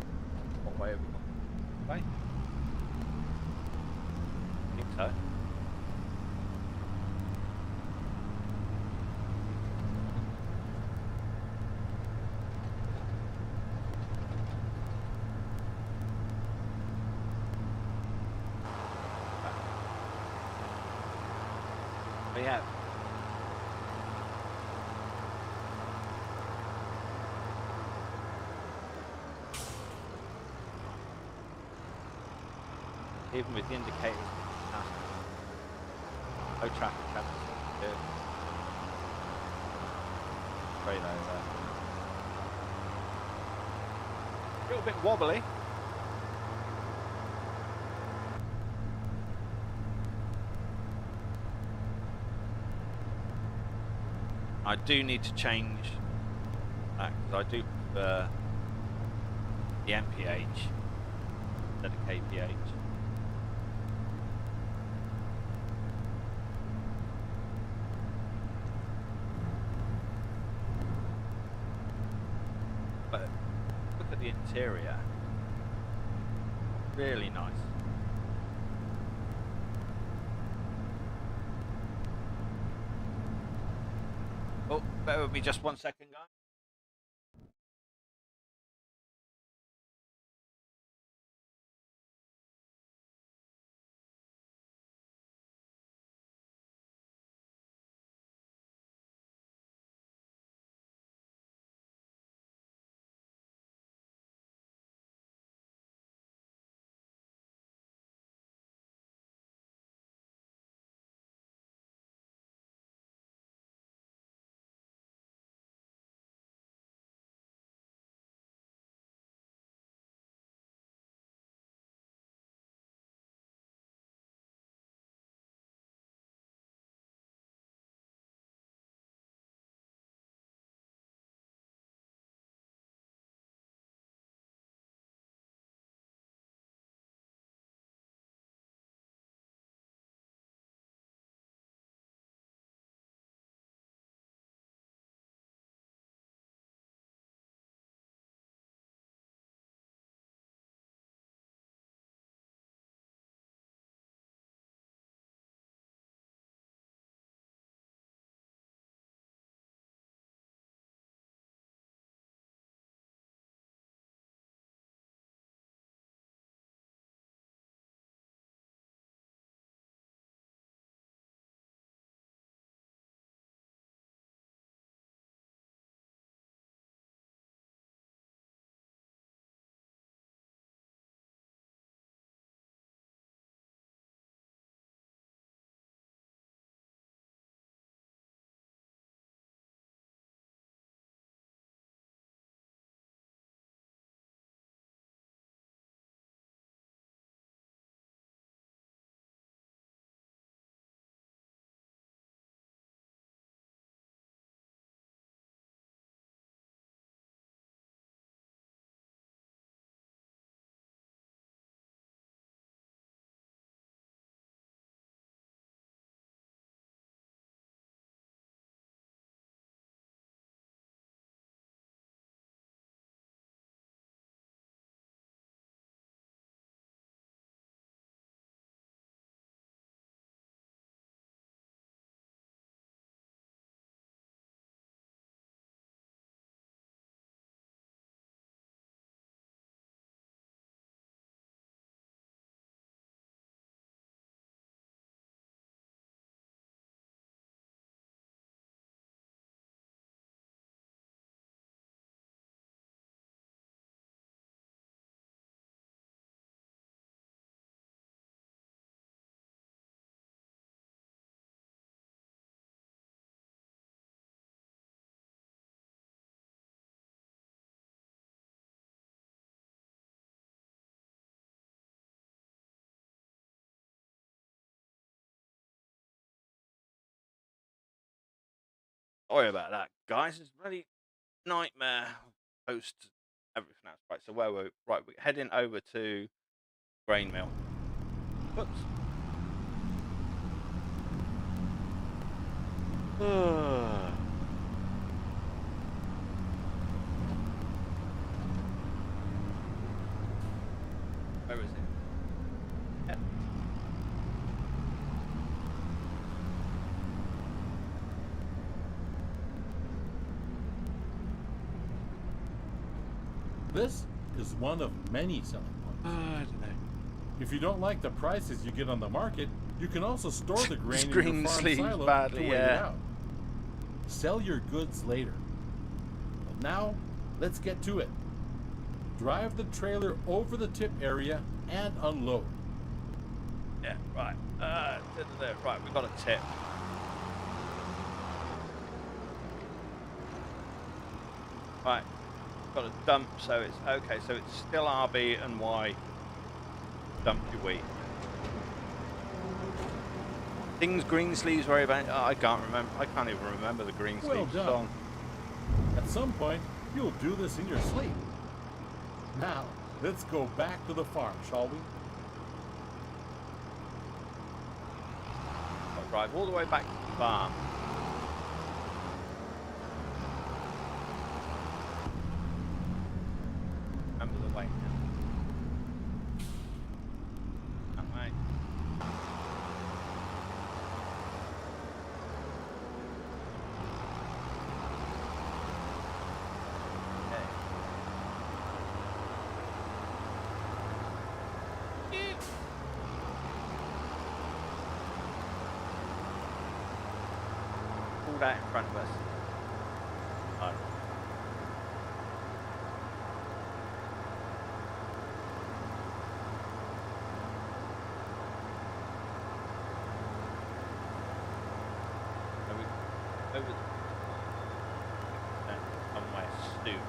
What way have we gone? Way? I think so. But yeah. Even with the indicators, no traffic coming. Good. Straight over. A little bit wobbly. I do need to change that because I do prefer the MPH instead of KPH. But look at the interior. Really nice. Oh, bear with me just 1 second, guys. Sorry about that, guys. It's a bloody nightmare post everything else. Right, so where we're heading over to grain mill. Whoops. Where is it? Yeah. This is one of many selling points. I don't know. If you don't like the prices you get on the market, you can also store the grain in Green your farm sleeves silo badly, to wait it yeah. out. Sell your goods later. But now, let's get to it. Drive the trailer over the tip area and unload. Yeah, right. Right, we've got a tip. Right, got a dump, so it's okay. So it's still RB and Y. Dump your wheat. Things green sleeves worry about. Oh, I can't remember. I can't even remember the green Well sleeves done. song. At some point, you'll do this in your sleep. Now, let's go back to the farm, shall we? I'll drive all the way back to the farm. Remember the way now. That way. Okay. Ew. Pulled out in front of us. Oh. Over the somewhere soon.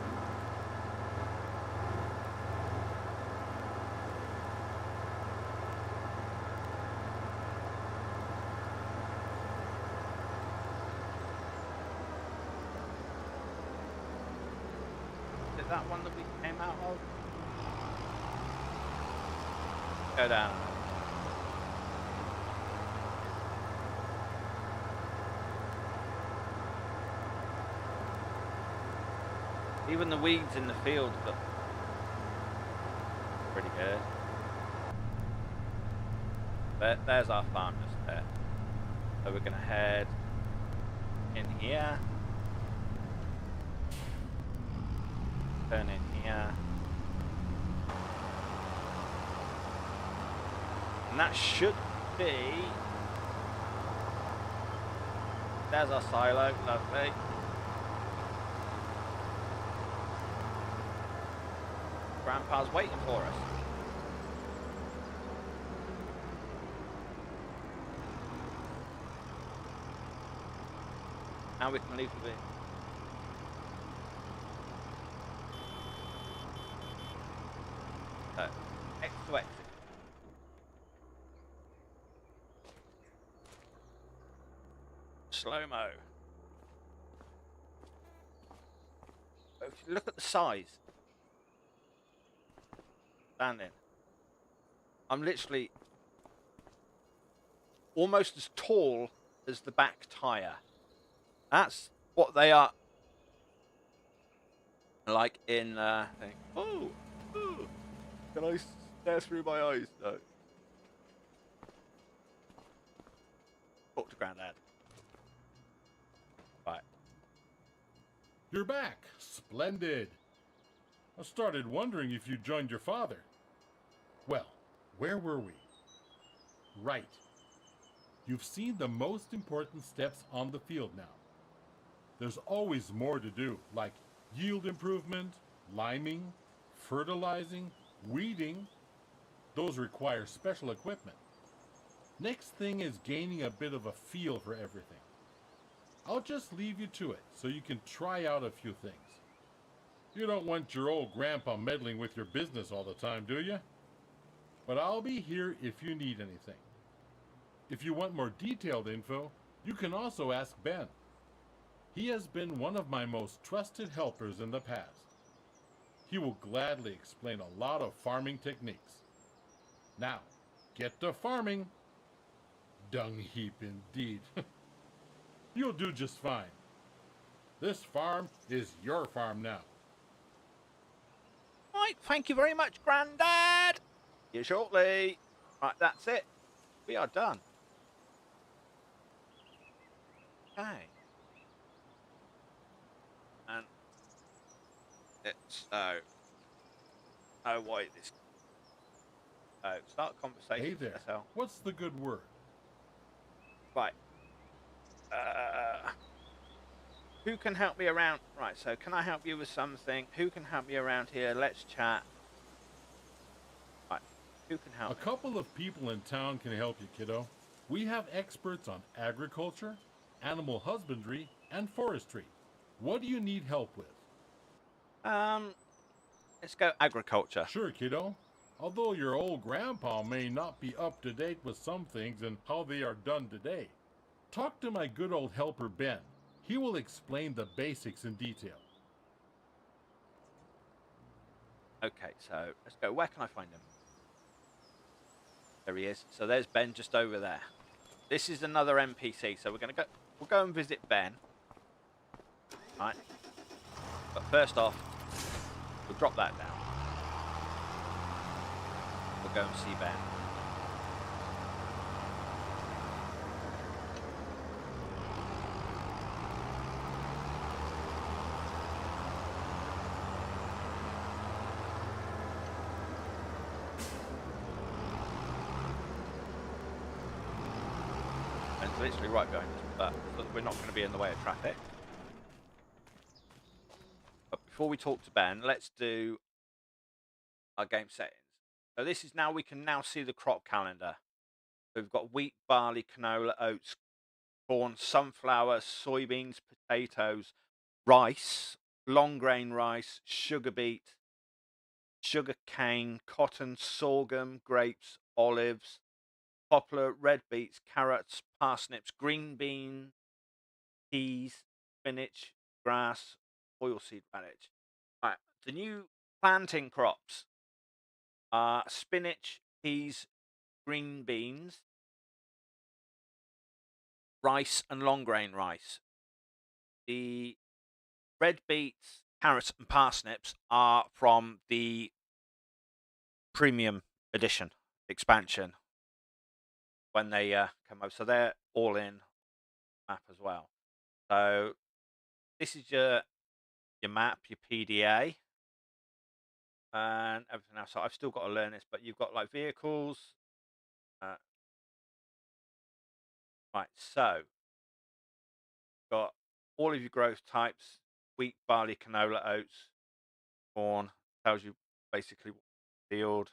Is it that one that we came out of? Go down. Even the weeds in the field look pretty good. There's our farm just there. So we're going to head in here. Turn in here. And that should be... There's our silo, lovely. Grandpa's waiting for us. Now we can leave the bit. So, X to exit. Slow-mo. If you look at the size. Standing. I'm literally almost as tall as the back tire. That's what they are like in thing. Oh, can I stare through my eyes though? Talk to Grandad. Right. You're back. Splendid. I started wondering if you joined your father. Well, where were we? Right. You've seen the most important steps on the field now. There's always more to do, like yield improvement, liming, fertilizing, weeding. Those require special equipment. Next thing is gaining a bit of a feel for everything. I'll just leave you to it so you can try out a few things. You don't want your old grandpa meddling with your business all the time, do you? But I'll be here if you need anything. If you want more detailed info, you can also ask Ben. He has been one of my most trusted helpers in the past. He will gladly explain a lot of farming techniques. Now, get to farming. Dung heap indeed. You'll do just fine. This farm is your farm now. Right, thank you very much, Grandad. you shortly. Right, that's it. We are done. Okay. And it's oh wait, this start Hey conversation with there. SL. What's the good word? Right. Uh who can help me around? Right, so can I help you with something? Who can help me around here? Let's chat. Right. Who can A help me? couple of people in town can help you, kiddo. We have experts on agriculture, animal husbandry, and forestry. What do you need help with? Um, let's go agriculture. Sure, kiddo. Although your old grandpa may not be up to date with some things and how they are done today, talk to my good old helper Ben. He will explain the basics in detail. Okay, so let's go. Where can I find him? There he is. So there's Ben just over there. This is another NPC. So we're gonna go. We'll go and visit Ben. Right. But first off, we'll drop that down. We'll go and see Ben. Ben's literally right behind us, but we're not going to be in the way of traffic. But before we talk to Ben, let's do our game settings. So this is now, we can now see the crop calendar. We've got wheat, barley, canola, oats, corn, sunflower, soybeans, potatoes, rice, long grain rice, sugar beet, sugar cane, cotton, sorghum, grapes, olives, poplar, red beets, carrots, parsnips, green bean, peas, spinach, grass, oilseed radish. Right, the new planting crops are spinach, peas, green beans, rice, and long grain rice. The red beets, carrots, and parsnips are from the premium edition expansion when they come over. So they're all in map as well. So this is your map, your PDA, and everything else. So I've still got to learn this, but you've got like vehicles. Uh, right, so got all of your growth types: wheat, barley, canola, oats, corn. Tells you basically what field.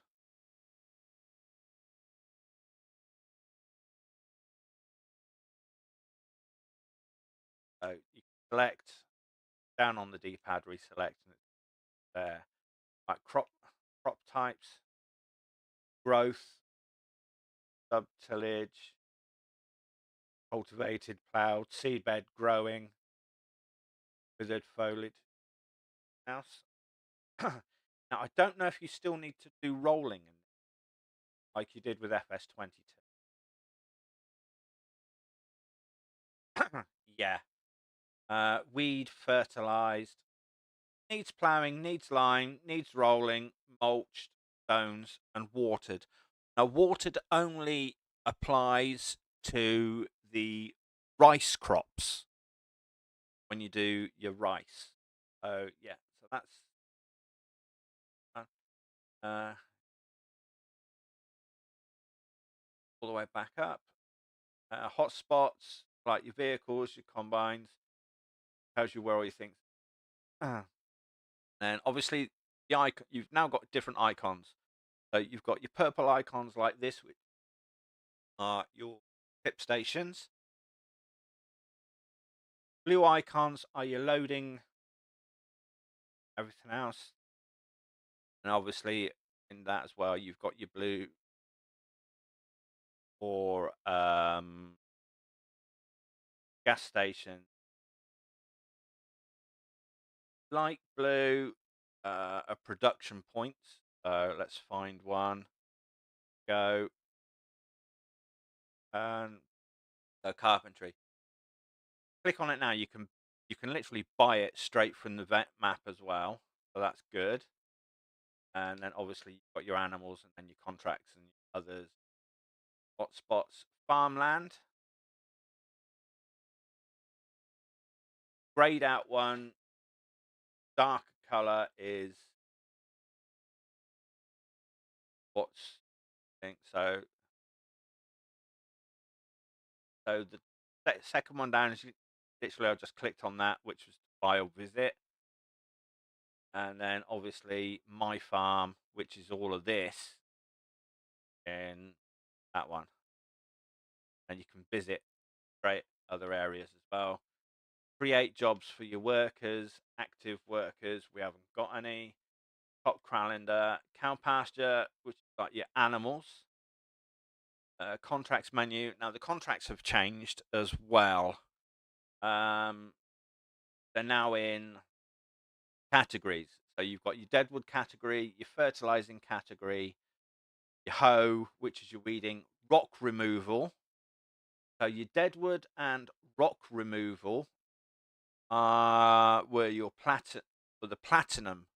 So you select down on the D-pad, reselect, and it's there. Right, crop types, growth, sub tillage, cultivated, ploughed, seedbed, growing, withered foliage. House. Now I don't know if you still need to do rolling like you did with FS22. Yeah. Weed, fertilized, needs ploughing, needs line, needs rolling, mulched, stones, and watered. Now, watered only applies to the rice crops when you do your rice. So, yeah, so that's uh, all the way back up. Hotspots, like your vehicles, your combines, tells you where all your things. And obviously, the icon, you've now got different icons. So you've got your purple icons like this, which are your pip stations. Blue icons are your loading, everything else. And obviously, in that as well, you've got your blue for gas station. Light blue are production points. So let's find one. Go. And carpentry. Click on it now. You can literally buy it straight from the vet map as well. So that's good. and then obviously you've got your animals and then your contracts and others. Hotspots, farmland, grayed out one, darker color is what's thing. So the second one down is literally I just clicked on that, which was file visit, and then obviously my farm, which is all of this in that one, and you can visit great other areas as well. Create jobs for your workers, active workers. We haven't got any. Top calendar, cow pasture, which is like your animals. Contracts menu. Now the contracts have changed as well. They're now in categories. So you've got your deadwood category, your fertilizing category, your hoe, which is your weeding, rock removal. So your deadwood and rock removal were the platinum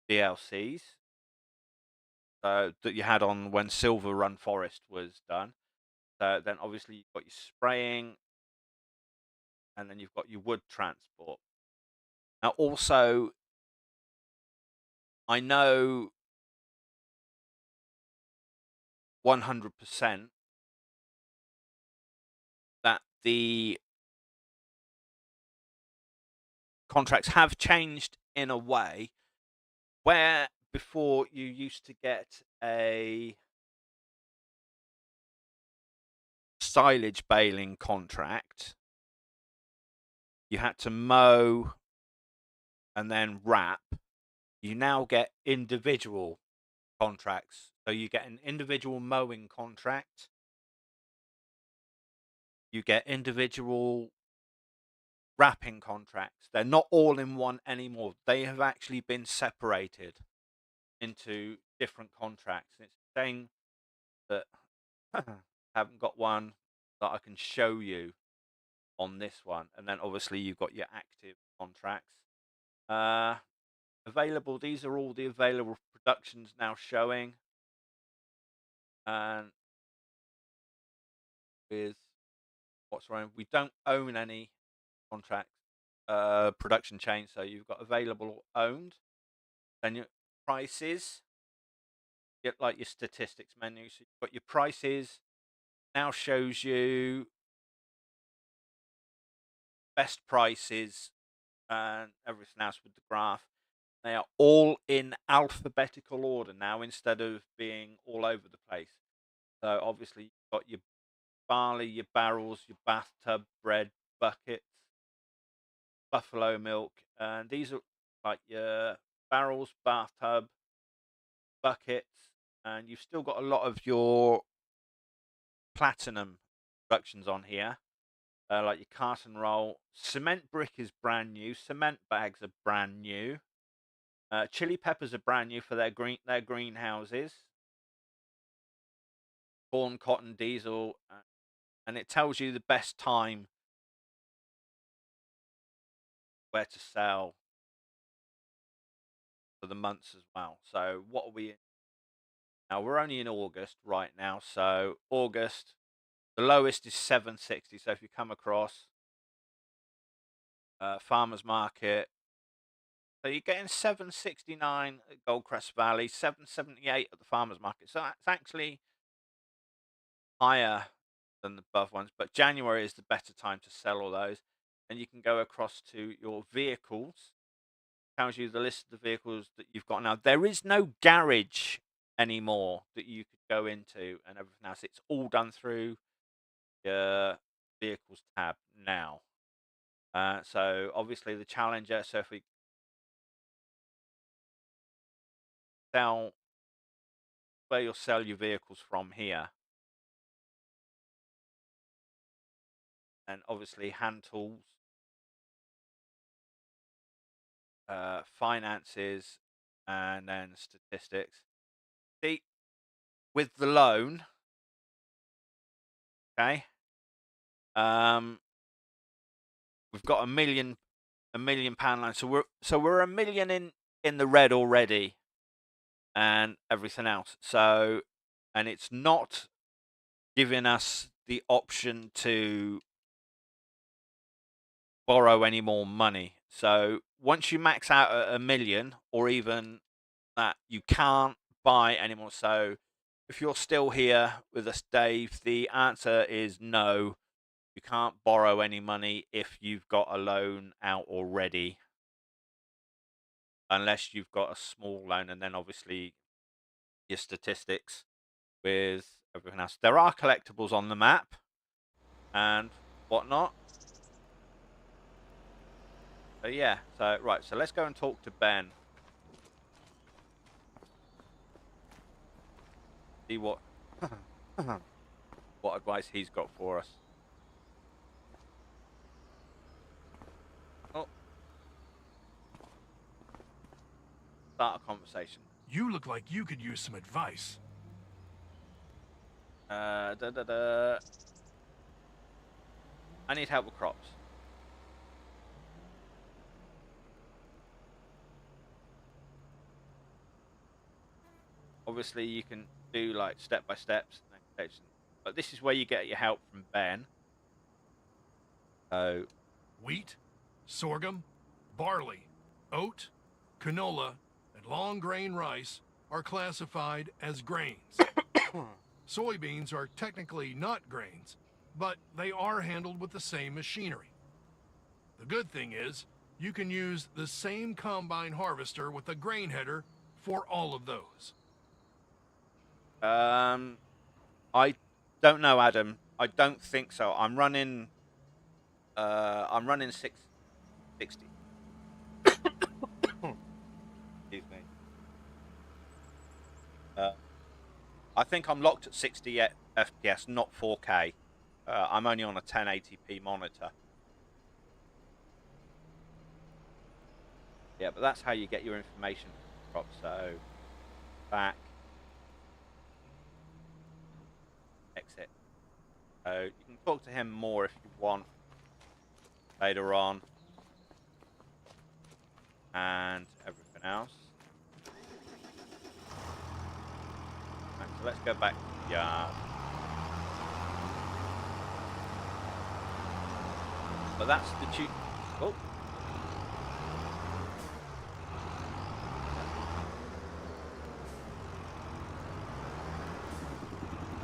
DLCs. So that you had on when Silver Run Forest was done. So then obviously you've got your spraying, and then you've got your wood transport. Now also, I know 100% that the contracts have changed in a way where before you used to get a silage baling contract, you had to mow and then wrap. You now get individual contracts. So you get an individual mowing contract, you get individual wrapping contracts. They're not all in one anymore. They have actually been separated into different contracts. It's saying that I haven't got one that I can show you on this one. And then obviously you've got your active contracts. Available, these are all the available productions now showing. And with what's wrong, we don't own any contracts, production chain. So you've got available or owned. Then your prices, get like your statistics menu. So you've got your prices, now shows you best prices and everything else with the graph. They are all in alphabetical order now instead of being all over the place. So obviously you've got your barley, your barrels, your bathtub, bread, buckets, buffalo milk, and these are like your barrels, bathtub, buckets, and you've still got a lot of your platinum productions on here. Like your carton roll, cement brick is brand new, cement bags are brand new, chili peppers are brand new for their greenhouses, corn, cotton, diesel, and it tells you the best time where to sell for the months as well. So what are we in? Now we're only in August right now, so August, the lowest is 760. So if you come across farmers market, so you're getting 769 at Goldcrest Valley, 778 at the farmers market. So that's actually higher than the above ones, but January is the better time to sell all those. And you can go across to your vehicles, tells you the list of the vehicles that you've got now. There is no garage anymore that you could go into and everything else. It's all done through your vehicles tab now. So obviously the Challenger. So if we sell where you'll sell your vehicles from here, and obviously hand tools, finances, and then statistics. See, with the loan, okay, we've got a £1 million loan. So we're a million in in the red already and everything else. So, and it's not giving us the option to borrow any more money. So once you max out at 1 million or even that, you can't buy anymore. So if you're still here with us, Dave, the answer is no. You can't borrow any money if you've got a loan out already, unless you've got a small loan, and then obviously your statistics with everything else. There are collectibles on the map and whatnot. So yeah, so right, so let's go and talk to Ben. See what what advice he's got for us. Oh, start a conversation. You look like you could use some advice. I need help with crops. Obviously, you can do like step by steps, but this is where you get your help from Ben. So, Wheat, sorghum, barley, oat, canola, and long grain rice are classified as grains. Soybeans are technically not grains, but they are handled with the same machinery. The good thing is, you can use the same combine harvester with a grain header for all of those. I don't know, Adam. I don't think so. I'm running 660. Excuse me. I think I'm locked at 60 FPS, not 4K. I'm only on a 1080p monitor. Yeah, but that's how you get your information from. So, back, exit. So you can talk to him more if you want later on, and everything else. Right, so let's go back to the yard. But that's the oh.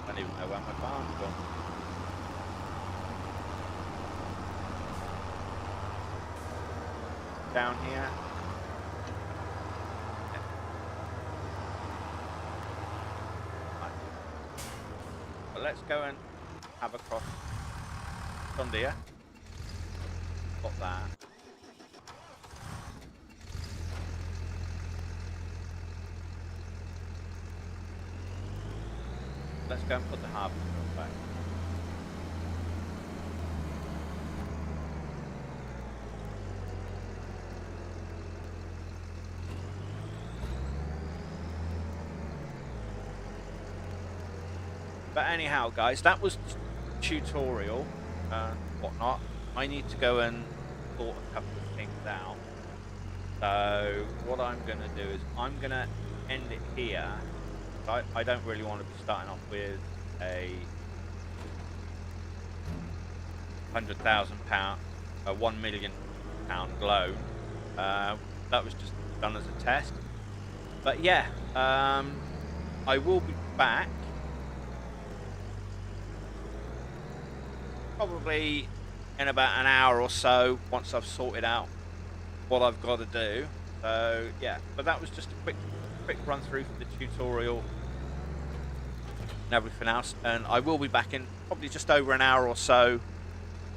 I don't even know where my farm's gone. Down here. Right. But let's go and have a cross. John Deere. Got that. Let's go and put the harvester back. But anyhow, guys, that was the tutorial and whatnot. I need to go and sort a couple of things out. So what I'm going to do is I'm going to end it here. I don't really want to be starting off with a £100,000, a £1 million loan. That was just done as a test. But yeah, I will be back probably in about an hour or so once I've sorted out what I've got to do. So yeah, but that was just a quick run through for the tutorial and everything else, and I will be back in probably just over an hour or so,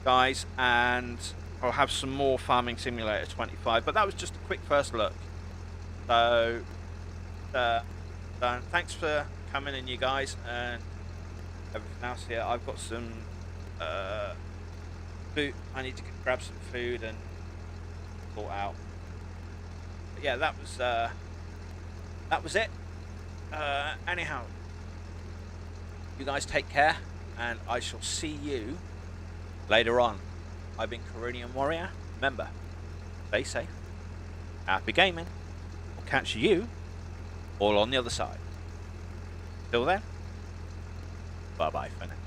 guys, and I'll have some more Farming Simulator 25, but that was just a quick first look. So thanks for coming in, you guys, and everything else here. I've got some food. I need to grab some food and sort out. But yeah, that was it. Anyhow, you guys take care, and I shall see you later on. I've been Caronian Warrior. Remember, stay safe, happy gaming. catch you all on the other side. Till then, bye-bye for now.